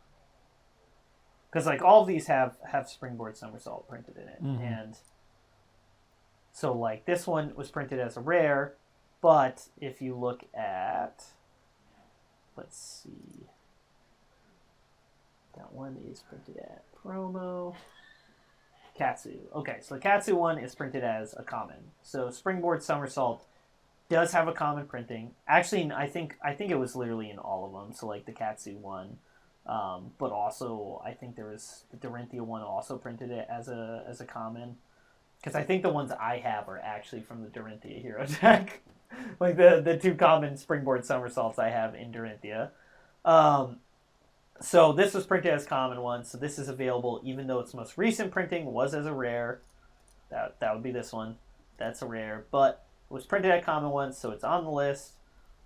because like all of these have Springboard Somersault printed in it, and so like this one was printed as a rare. But if you look at, let's see, that one is printed at promo. Katsu. Okay, so the Katsu one is printed as a common. So Springboard Somersault does have a common printing. Actually, I think it was literally in all of them. So like the Katsu one, but also I think there was the Dorinthia one also printed it as a common. Because I think the ones I have are actually from the Dorinthia hero deck. Like the 2 common Springboard Somersaults I have in Dorinthia. So this was printed as common one. So this is available even though its most recent printing was as a rare. That would be this one. That's a rare. But it was printed at common one, so it's on the list.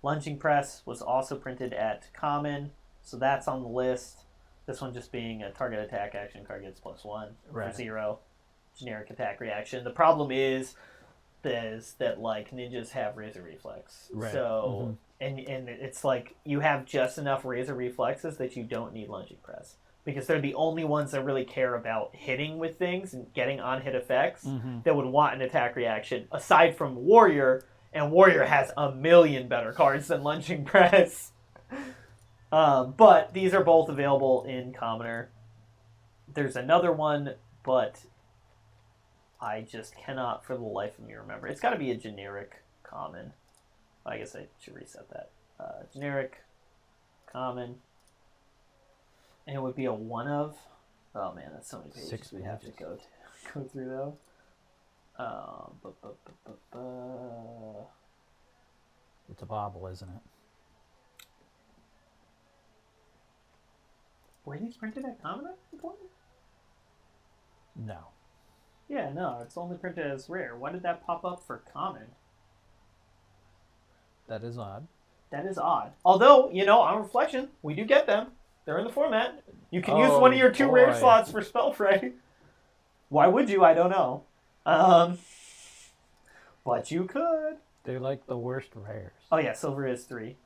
Lunging Press was also printed at common, so that's on the list. This one just being a target attack action card gets +1 right. for 0. Generic attack reaction. The problem is that like ninjas have razor reflex. Right. So and it's like you have just enough razor reflexes that you don't need lunging press. Because they're the only ones that really care about hitting with things and getting on-hit effects that would want an attack reaction, aside from Warrior, and Warrior has a million better cards than lunging press. But these are both available in Commoner. There's another one, but I just cannot for the life of me remember. It's got to be a generic common. I guess I should reset that. Generic common. And it would be a one of. Oh man, that's so many pages 6 we have to go through though. It's a bobble, isn't it? Were these printed at Commoner? No. Yeah, no, it's only printed as rare. Why did that pop up for common? That is odd. That is odd. Although, on reflection, we do get them. They're in the format. You can use one of your 2 rare slots for Spellfray. Why would you? I don't know. But you could. They're like the worst rares. Oh yeah, silver is 3.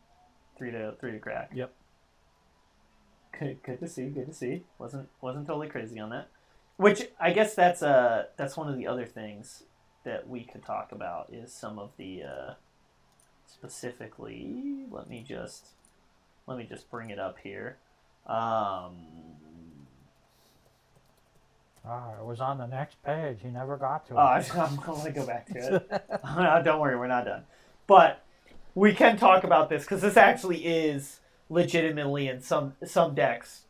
3 to crack. Yep. Good to see. Good to see. Wasn't totally crazy on that. Which I guess that's one of the other things that we could talk about is some of the specifically. Let me just bring it up here. It was on the next page. You never got to it. I'm going to go back to it. Don't worry, we're not done. But we can talk about this because this actually is legitimately in some decks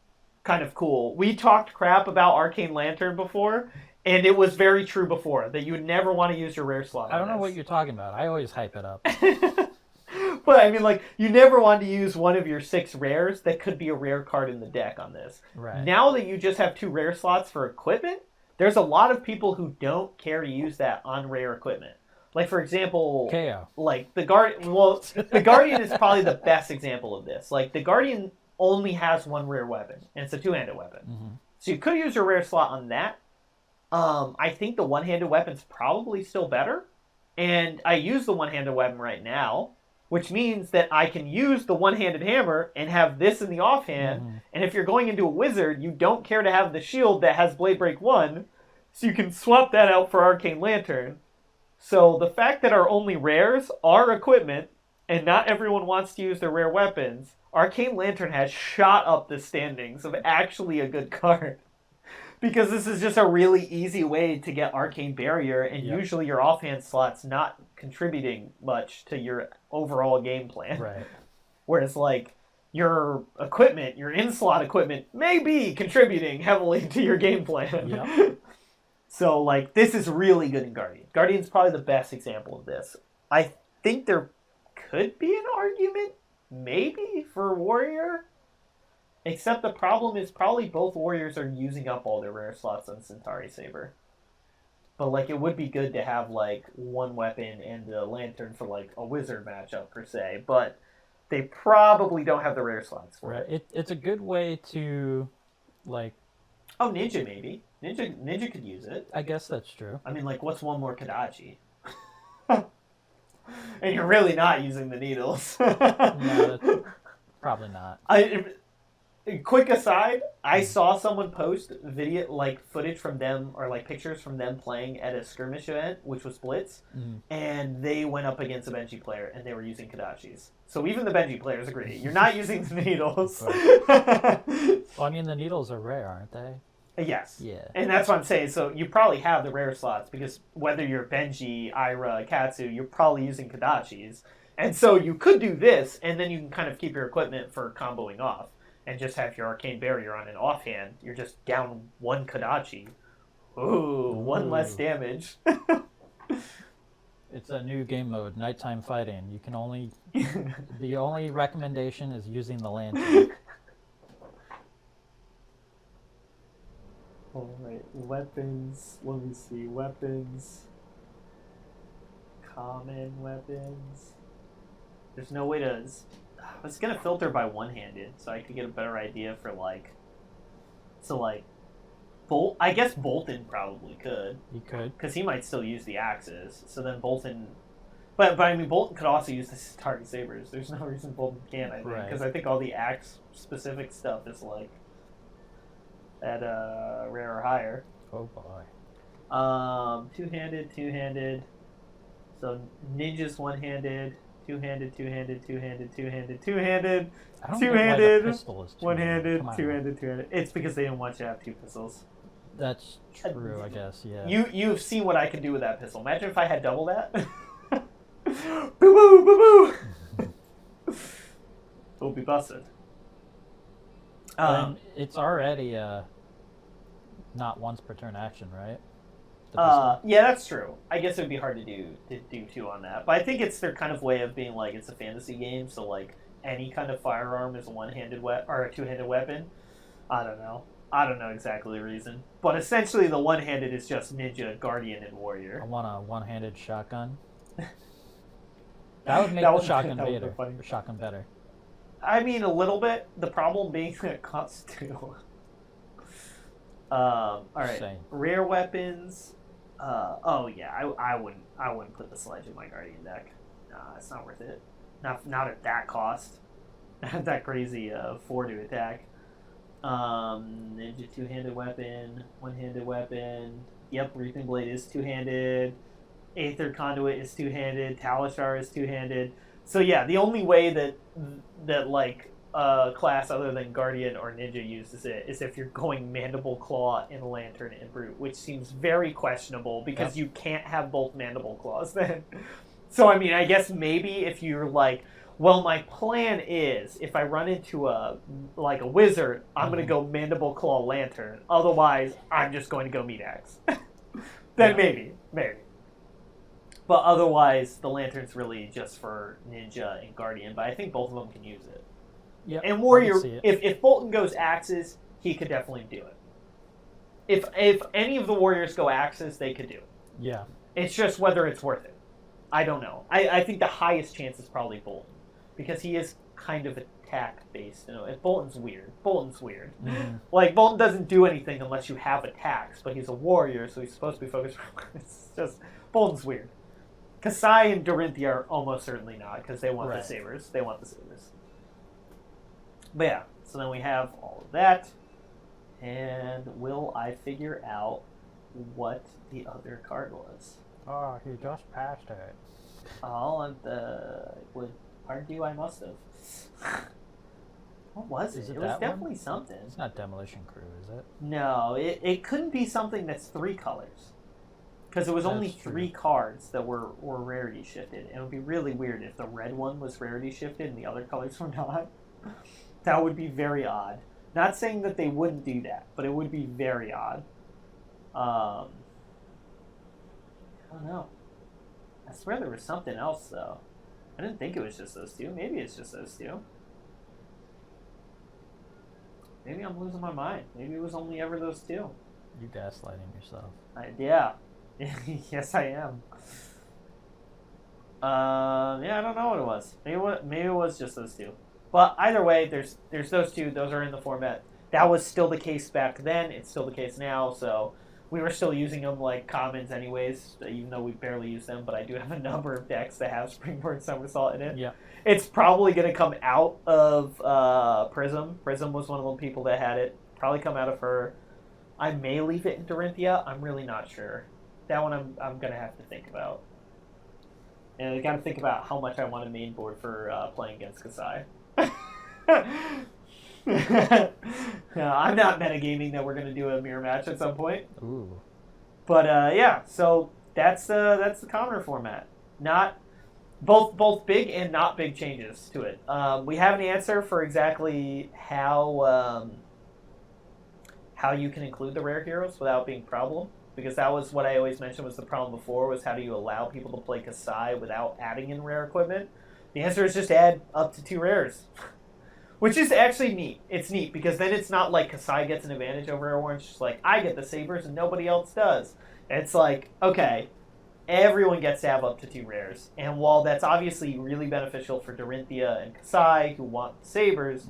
kind of cool. We talked crap about Arcane Lantern before, and it was very true before that you would never want to use your rare slot. I don't know what you're talking about. I always hype it up. But I mean, like, you never want to use one of your 6 rares that could be a rare card in the deck on this. Right. Now that you just have 2 rare slots for equipment, there's a lot of people who don't care to use that on rare equipment. Like, for example, KO. Like the Guardian. Well, the Guardian is probably the best example of this. Like, the Guardian only has 1 rare weapon, and it's a 2-handed weapon. So you could use your rare slot on that. I think the one-handed weapon's probably still better, and I use the one-handed weapon right now, which means that I can use the one-handed hammer and have this in the offhand, and if you're going into a wizard, you don't care to have the shield that has Blade Break 1, so you can swap that out for Arcane Lantern. So the fact that our only rares are equipment, and not everyone wants to use their rare weapons, Arcane Lantern has shot up the standings of actually a good card. Because this is just a really easy way to get Arcane Barrier, and usually your offhand slot's not contributing much to your overall game plan. Right. Whereas, like, your equipment, your in-slot equipment, may be contributing heavily to your game plan. Yep. So, like, this is really good in Guardian. Guardian's probably the best example of this. I think there could be an argument, maybe, for Warrior. Except the problem is probably both Warriors are using up all their rare slots on Centauri Saber. But, like, it would be good to have, like, 1 weapon and a lantern for, like, a wizard matchup, per se. But they probably don't have the rare slots for it. It's a good way to, like... Oh, Ninja, maybe. Ninja could use it. I guess that's true. I mean, like, what's 1 more Kadachi? And you're really not using the needles. No, that's probably not. Quick aside, I saw someone post video, like, footage from them, or, like, pictures from them playing at a skirmish event, which was Blitz, and they went up against a Benji player, and they were using Kadachis. So even the Benji players agree. You're not using the needles. Well, I mean, the needles are rare, aren't they? Yes. Yeah. And that's what I'm saying. So you probably have the rare slots, because whether you're Benji, Ira, Katsu, you're probably using Kadachis. And so you could do this, and then you can kind of keep your equipment for comboing off. And just have your Arcane Barrier on an offhand. You're just down 1 Kadachi. Ooh, 1 less damage. It's a new game mode, nighttime fighting. You can only... the only recommendation is using the lantern. Alright, weapons. Let me see. Weapons. Common weapons. There's no way to... I was going to filter by one-handed, so I could get a better idea for, like, So, like, I guess Bolton probably could. He could. Because he might still use the axes. So then Bolton... But I mean, Bolton could also use the target sabers. There's no reason Bolton can't, I think. Because I think all the axe-specific stuff is, like, at rare or higher. Oh, boy. Two-handed. So Ninja's one-handed. Two-handed. I don't Two-handed. get why the pistol is One-handed. Two-handed. It's because they didn't want you to have two pistols. That's true, I guess, yeah. You've seen what I can do with that pistol. Imagine if I had double that. Boo-boo! Boo-boo! It'll be busted. It's already not once per turn action, right? Yeah, that's true. I guess it would be hard to do two on that, but I think it's their kind of way of being like it's a fantasy game, so like any kind of firearm is a one-handed or a two-handed weapon. I don't know exactly the reason, but essentially the one-handed is just ninja, guardian, and warrior. I want a one-handed shotgun. That would make the shotgun better. I mean, a little bit. The problem being that it costs two. All right, Same. Rare weapons. Oh yeah, I wouldn't put the sledge in my guardian deck. It's not worth it. Not at that cost. That crazy 4 to attack. Ninja two-handed weapon, one-handed weapon. Yep, Reaping Blade is two-handed. Aether Conduit is two-handed. Talishar is two-handed. So yeah, the only way that like class other than Guardian or Ninja uses it is if you're going Mandible Claw and Lantern and Brute, which seems very questionable because you can't have both Mandible Claws then. So I mean, I guess maybe if you're like, well, my plan is if I run into a wizard, I'm going to go Mandible Claw Lantern. Otherwise, I'm just going to go Meat Axe. Then maybe. But otherwise, the Lantern's really just for Ninja and Guardian. But I think both of them can use it. Yep, and Warrior, if Bolton goes axes, he could definitely do it. If any of the Warriors go axes, they could do it. Yeah. It's just whether it's worth it. I don't know. I think the highest chance is probably Bolton. Because he is kind of attack-based. You know, Bolton's weird. Mm-hmm. Like, Bolton doesn't do anything unless you have attacks. But he's a warrior, so he's supposed to be focused. It's just, Bolton's weird. Kasai and Dorinthia are almost certainly not, because they want the sabers. But yeah, so then we have all of that. And will I figure out what the other card was? Oh, he just passed it. Pardon you, I must have. What was it? It was definitely something. It's not Demolition Crew, is it? No, it couldn't be something that's 3 colors. Because it was only 3 cards that were rarity shifted. And it would be really weird if the red one was rarity shifted and the other colors were not. That would be very odd. Not saying that they wouldn't do that, but it would be very odd. I don't know. I swear there was something else, though. I didn't think it was just those 2. Maybe it's just those 2. Maybe I'm losing my mind. Maybe it was only ever those 2. You gaslighting yourself. Yeah. Yes, I am. Yeah, I don't know what it was. Maybe it was just those 2. But either way, there's those 2. Those are in the format. That was still the case back then. It's still the case now. So we were still using them like commons anyways, even though we barely use them. But I do have a number of decks that have Springboard Somersault in it. Yeah. It's probably going to come out of Prism. Prism was one of the people that had it. Probably come out of her. I may leave it in Dorinthia. I'm really not sure. That one I'm going to have to think about. And I got to think about how much I want to main board for playing against Kasai. I'm not metagaming that we're going to do a mirror match at some point. Ooh. But yeah, so that's the commoner format. Not both big and not big changes to it. We have an answer for exactly how you can include the rare heroes without being a problem. Because that was what I always mentioned was the problem before, was how do you allow people to play Kasai without adding in rare equipment? The answer is just add up to 2 rares. Which is actually neat. It's neat, because then it's not like Kasai gets an advantage over everyone. It's just like, I get the sabers and nobody else does. And it's like, okay, everyone gets to have up to 2 rares. And while that's obviously really beneficial for Dorinthia and Kasai, who want the sabers,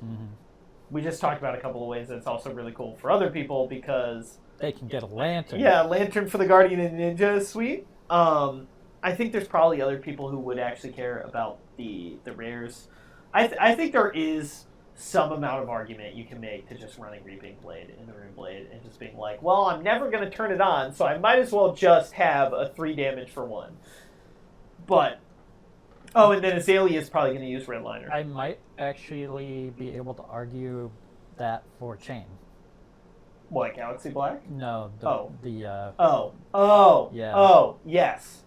we just talked about a couple of ways that's also really cool for other people because they can get a lantern. Yeah, lantern for the Guardian and Ninja is sweet. I think there's probably other people who would actually care about the rares. I think there is some amount of argument you can make to just running Reaping Blade in the Rune Blade and just being like, well, I'm never going to turn it on, so I might as well just have a 3 damage for 1. But, oh, and then Azalea is probably going to use Redliner. I might actually be able to argue that for Chain. What, Galaxy Black? No. Yeah. Yes.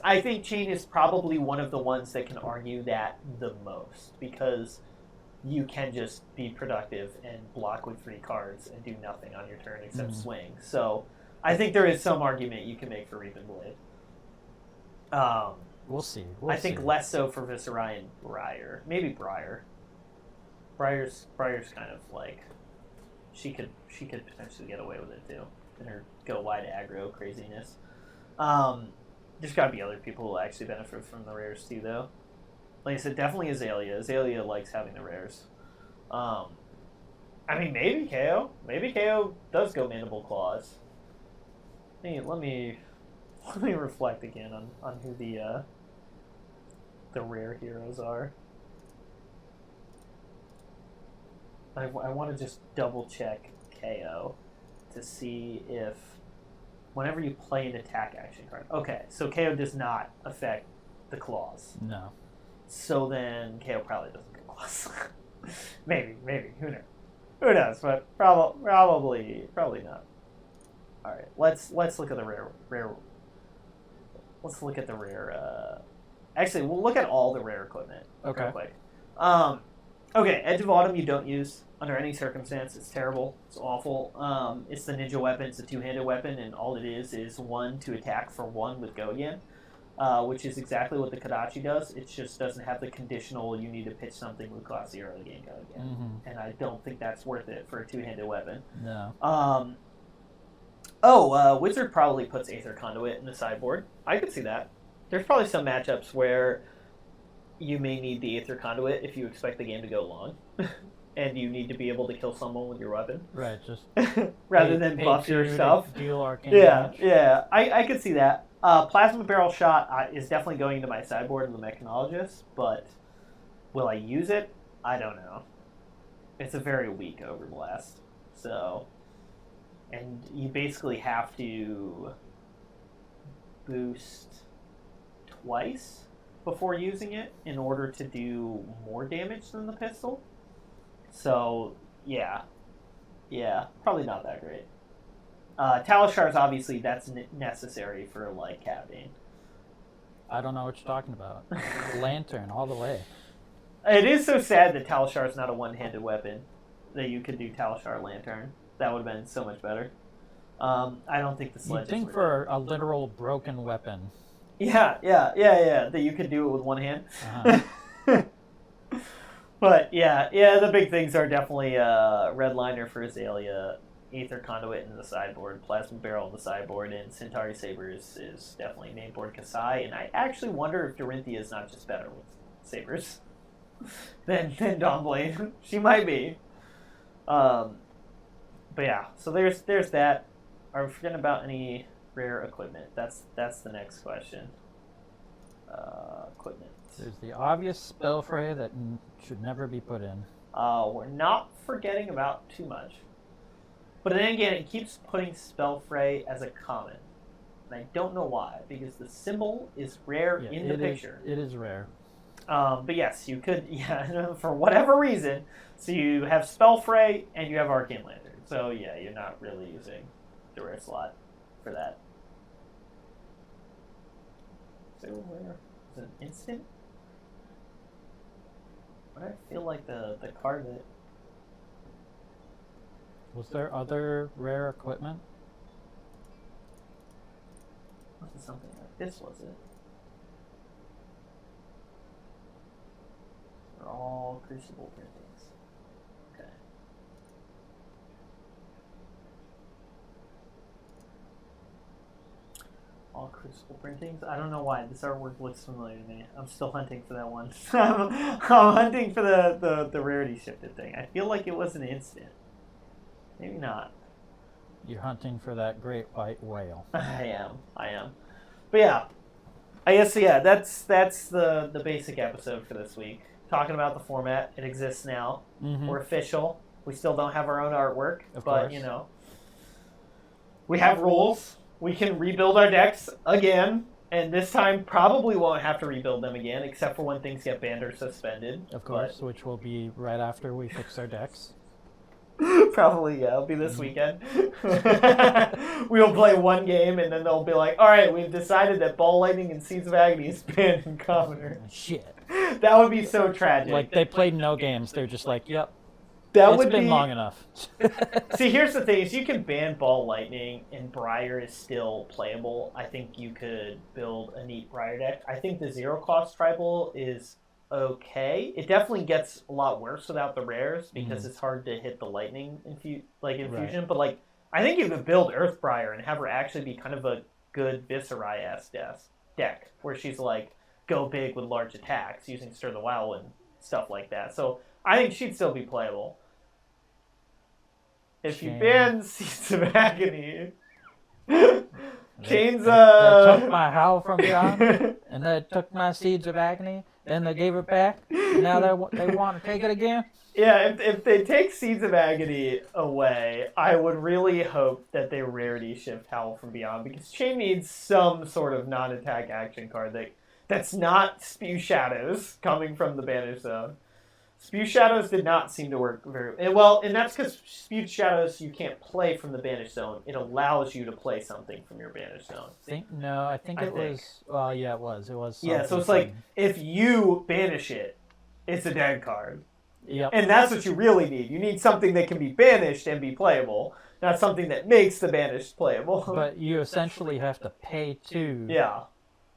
I think Chain is probably one of the ones that can argue that the most because you can just be productive and block with 3 cards and do nothing on your turn except swing. So I think there is some argument you can make for Reaping Blade. We'll see. I think less so for Viserai and Briar. Maybe Briar. Briar's kind of like she could potentially get away with it too in her go wide aggro craziness. There's got to be other people who actually benefit from the rares too, though. Like I said, definitely Azalea. Azalea likes having the rares. I mean, maybe KO. Maybe KO does go Mandible Claws. Hey, let me reflect again on who the rare heroes are. I want to just double check KO to see if whenever you play an attack action card. Okay, so KO does not affect the claws. No. So then KO probably doesn't get claws. maybe. Who knows? Who knows? But probably not. All right, let's look at the rare. Let's look at the rare. Actually, we'll look at all the rare equipment. Okay. Real quick. Okay, Edge of Autumn you don't use under any circumstance. It's terrible. It's awful. It's the ninja weapon. It's a 2-handed weapon, and all it is 1 to attack for 1 with Go Again, which is exactly what the Kodachi does. It just doesn't have the conditional you need to pitch something with Class 0 early game Go Again. Mm-hmm. And I don't think that's worth it for a 2-handed weapon. No. Wizard probably puts Aether Conduit in the sideboard. I could see that. There's probably some matchups where you may need the Aether Conduit if you expect the game to go long. And you need to be able to kill someone with your weapon. Right, just... rather than buff your stuff. Deal arcane damage. Yeah. I could see that. Plasma Barrel Shot is definitely going to my sideboard in the Mechanologist, but will I use it? I don't know. It's a very weak Overblast. So... And you basically have to boost twice before using it in order to do more damage than the pistol. So, yeah, probably not that great. Talishars, obviously, that's necessary for, like, Cavdane. I don't know what you're talking about. Lantern, all the way. It is so sad that Talishar is not a one-handed weapon, that you could do Talishar Lantern. That would have been so much better. I don't think the sledge You'd think for a literal broken weapon. Yeah, that you could do it with one hand. Uh-huh. But, yeah, the big things are definitely Redliner for Azalea, Aether Conduit in the sideboard, Plasma Barrel in the sideboard, and Centauri Saber is definitely mainboard Kasai. And I actually wonder if Dorinthia is not just better with sabers than Dawnblade. She might be. But yeah, so there's that. Are we forgetting about any rare equipment? That's the next question. Equipment. There's the obvious Spellfray that should never be put in. We're not forgetting about too much. But then again, it keeps putting Spellfray as a common. And I don't know why, because the symbol is rare in the picture. It is rare. But yes, you could, for whatever reason. So you have Spellfray and you have Arcane Lantern. So yeah, you're not really using the rare slot for that. So where is it an instant? But I feel like the card that... Was there other rare equipment? Wasn't something like this, was it? They're all Crucible printings. Okay. all Crucible printings. I don't know why. This artwork looks familiar to me. I'm still hunting for that one. I'm hunting for the rarity shifted thing. I feel like it was an instant. Maybe not. You're hunting for that great white whale. I am. But yeah, I guess, yeah, that's the basic episode for this week. Talking about the format. It exists now. Mm-hmm. We're official. We still don't have our own artwork. Of course. We have rules. We can rebuild our decks again. And this time probably won't have to rebuild them again, except for when things get banned or suspended. Of course, which will be right after we fix our decks. Probably, yeah. It'll be this weekend. We'll play one game, and then they'll be like, all right, we've decided that Ball Lightning and Seeds of Agony is banned in Commoner. Shit. That would be so tragic. Like, they played no games. They're just like, yep. It's been long enough. See, here's the thing, is you can ban Ball Lightning, and Briar is still playable. I think you could build a neat Briar deck. I think the zero-cost tribal is okay. It definitely gets a lot worse without the rares because it's hard to hit the lightning infusion. Right. But I think you could build Earthbriar and have her actually be kind of a good Viserai-esque deck where she's go big with large attacks using Stir the Wow and stuff like that. So I think she'd still be playable. If you ban Seeds of Agony, Chains. They took my Howl from Beyond, and they took my Seeds of Agony. Then they gave it back. Now they want to take it again. Yeah, if they take Seeds of Agony away, I would really hope that they rarity shift Howl from Beyond, because Chain needs some sort of non-attack action card that's not Spew Shadows coming from the Banish Zone. Spew Shadows did not seem to work very well, and that's because Spew Shadows you can't play from the Banish Zone. It allows you to play something from your Banish Zone. I think it was. Well, yeah, it was. It was. Yeah, so it's if you banish it, it's a dead card. Yep. And that's what you really need. You need something that can be banished and be playable, not something that makes the banished playable. But you essentially have to pay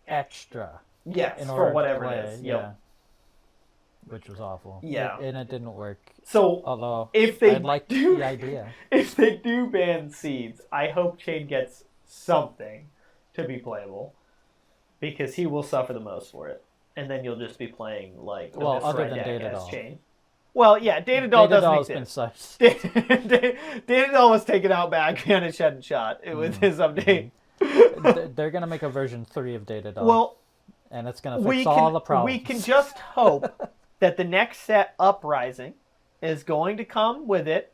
extra. Yes, for whatever it is. Yep. Yeah. Which was awful. Yeah. And it didn't work. So, although if they I'd like the idea. If they do ban Seeds, I hope Chain gets something to be playable, because he will suffer the most for it. And then you'll just be playing other than Data Doll. Chain. Well, yeah, Data Doll doesn't exist. Data Doll was taken out back Vanish hadn't shot with his update. They're going to make a version 3 of Data Doll. Well, and it's going to fix all the problems. We can just hope that the next set, Uprising, is going to come with it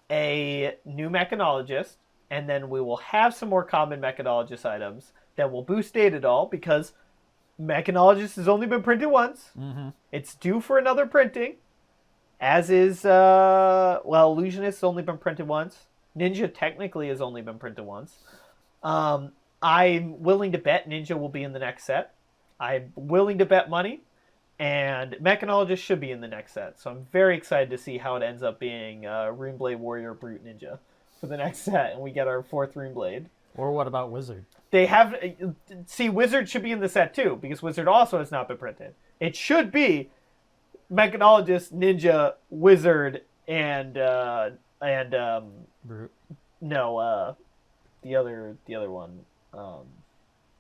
a new Mechanologist, and then we will have some more common Mechanologist items that will boost Data Doll, because Mechanologist has only been printed once. Mm-hmm. It's due for another printing, as is, Illusionist has only been printed once. Ninja technically has only been printed once. I'm willing to bet Ninja will be in the next set. I'm willing to bet money, and Mechanologist should be in the next set. So I'm very excited to see how it ends up being Runeblade Warrior Brute Ninja for the next set, and we get our 4th Runeblade. Or what about Wizard? Wizard should be in the set too, because Wizard also has not been printed. It should be Mechanologist, Ninja, Wizard, and Brute. No, the other one,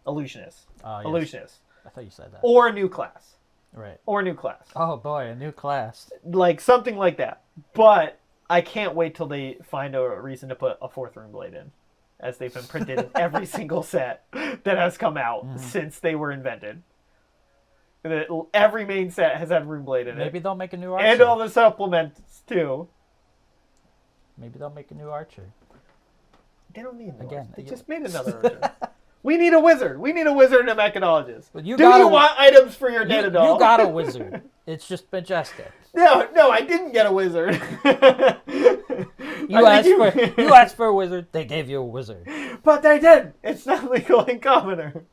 Illusionist. Yes. Illusionist. I thought you said that. Or a new class. Right. Or a new class. Oh boy, a new class. Something like that. But I can't wait till they find a reason to put a 4th Runeblade in, as they've been printed in every single set that has come out since they were invented. Every main set has had Runeblade in it. Maybe they'll make a new Archer. And all the supplements too. Maybe they'll make a new Archer. They don't need one. Again. They just made another Archer. We need a Wizard. We need a Wizard and a Mechanologist. Well, Do you want items for your Data Doll? You got a Wizard. It's just Majestic. No, I didn't get a Wizard. You asked for a Wizard. They gave you a Wizard. But they didn't. It's not legal in Commoner.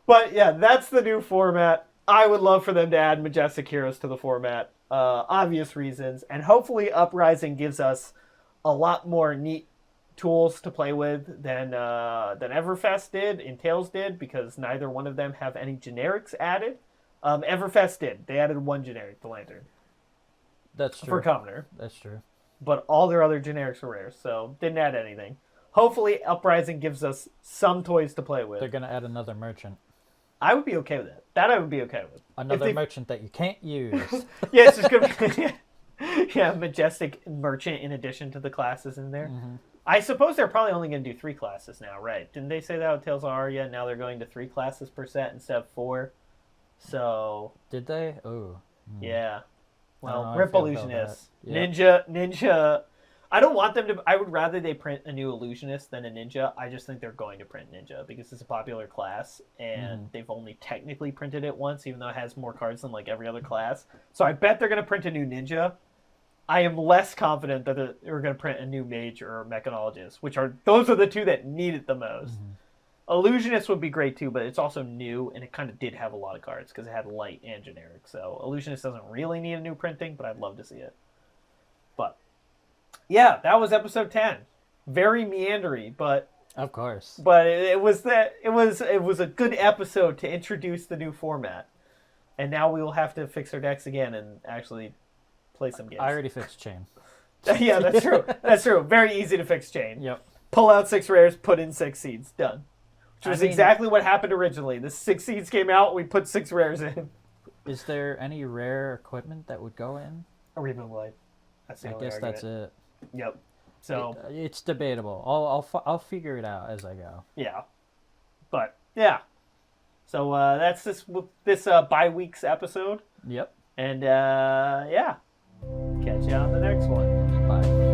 But yeah, that's the new format. I would love for them to add Majestic Heroes to the format. Obvious reasons. And hopefully Uprising gives us a lot more neat tools to play with than Everfest did and Tails did, because neither one of them have any generics added. Everfest did. They added one generic, the Lantern. That's true. For Commoner. That's true. But all their other generics were rare, so didn't add anything. hopefully Uprising gives us some toys to play with. They're going to add another merchant. I would be okay with it. That I would be okay with. Another merchant that you can't use. Yeah, it's just going to be... yeah, Majestic Merchant in addition to the classes in there. Mm-hmm. I suppose they're probably only going to do 3 classes now, right? Didn't they say that with Tales of Aria? Now they're going to 3 classes per set instead of 4. So... Did they? Oh. Yeah. Well, Rip Illusionist. Yeah. Ninja... I don't want them to... I would rather they print a new Illusionist than a Ninja. I just think they're going to print Ninja because it's a popular class, and they've only technically printed it once, even though it has more cards than, like, every other class. So I bet they're going to print a new Ninja. I am less confident that they're going to print a new Mage or Mechanologist, those are the 2 that need it the most. Illusionist would be great too, but it's also new, and it kind of did have a lot of cards because it had light and generic. So Illusionist doesn't really need a new printing, but I'd love to see it. But yeah, that was episode 10. Very meandery, but of course. But it was a good episode to introduce the new format, and now we will have to fix our decks again and actually play some games. I already fixed Chain. Yeah, that's true. That's true. Very easy to fix Chain. Yep. Pull out 6 rares, put in 6 seeds. Done. Which was exactly what happened originally. The 6 seeds came out, we put 6 rares in. Is there any rare equipment that would go in? A Reprint Blade. I guess that's it. Yep. So it's debatable. I'll figure it out as I go. Yeah. But yeah. So that's this bi-week's episode. Yep. And yeah. Catch you on the next one. Bye.